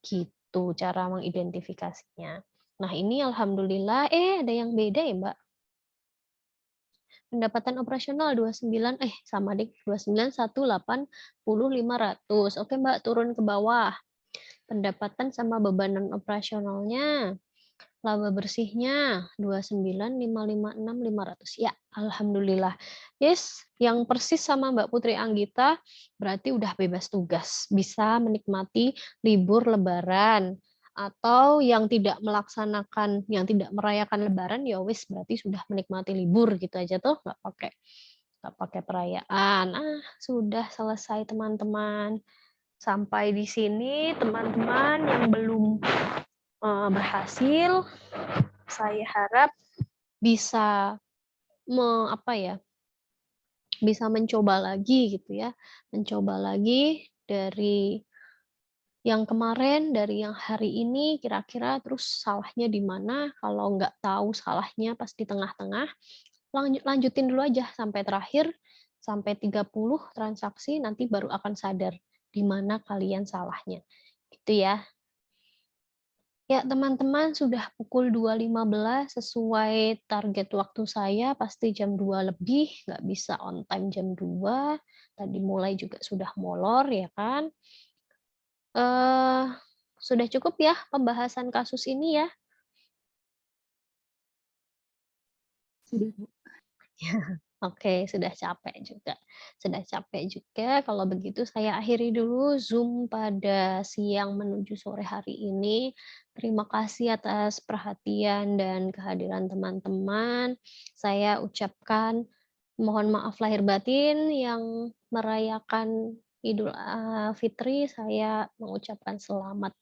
Gitu cara mengidentifikasinya. Nah, ini alhamdulillah, ada yang beda ya, Mbak. Pendapatan operasional 29, sama deh, 29.180.500. Oke, Mbak, turun ke bawah. Pendapatan sama bebanan operasionalnya. Laba bersihnya 29.556.500. Ya, alhamdulillah. Yes, yang persis sama Mbak Putri Anggita berarti udah bebas tugas, bisa menikmati libur lebaran. Atau yang tidak melaksanakan, yang tidak merayakan lebaran, ya wis berarti sudah menikmati libur gitu aja tuh, nggak pakai perayaan. Sudah selesai teman-teman. Sampai di sini teman-teman yang belum berhasil, saya harap bisa bisa mencoba lagi gitu ya, mencoba lagi dari yang kemarin, dari yang hari ini, kira-kira terus salahnya di mana. Kalau nggak tahu salahnya pas di tengah-tengah, lanjutin dulu aja sampai terakhir, sampai 30 transaksi, nanti baru akan sadar di mana kalian salahnya. Gitu ya. Ya, teman-teman, sudah pukul 2.15 sesuai target waktu saya, pasti jam 2 lebih, nggak bisa on time jam 2. Tadi mulai juga sudah molor, ya kan? Sudah cukup ya pembahasan kasus ini ya? Sudah, Bu. Oke, sudah capek juga. Kalau begitu saya akhiri dulu Zoom pada siang menuju sore hari ini. Terima kasih atas perhatian dan kehadiran teman-teman. Saya ucapkan mohon maaf lahir batin yang merayakan Idul Fitri. Saya mengucapkan selamat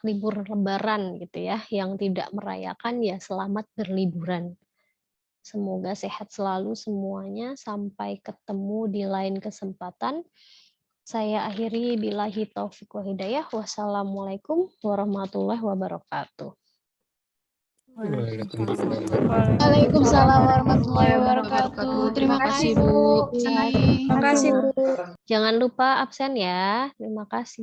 libur lebaran gitu ya. Yang tidak merayakan ya selamat berliburan. Semoga sehat selalu semuanya. Sampai ketemu di lain kesempatan. Saya akhiri billahi taufik wa hidayah. Wassalamualaikum warahmatullahi wabarakatuh. Waalaikumsalam warahmatullahi wabarakatuh. Terima kasih, Bu. Terima kasih. Jangan lupa absen ya. Terima kasih.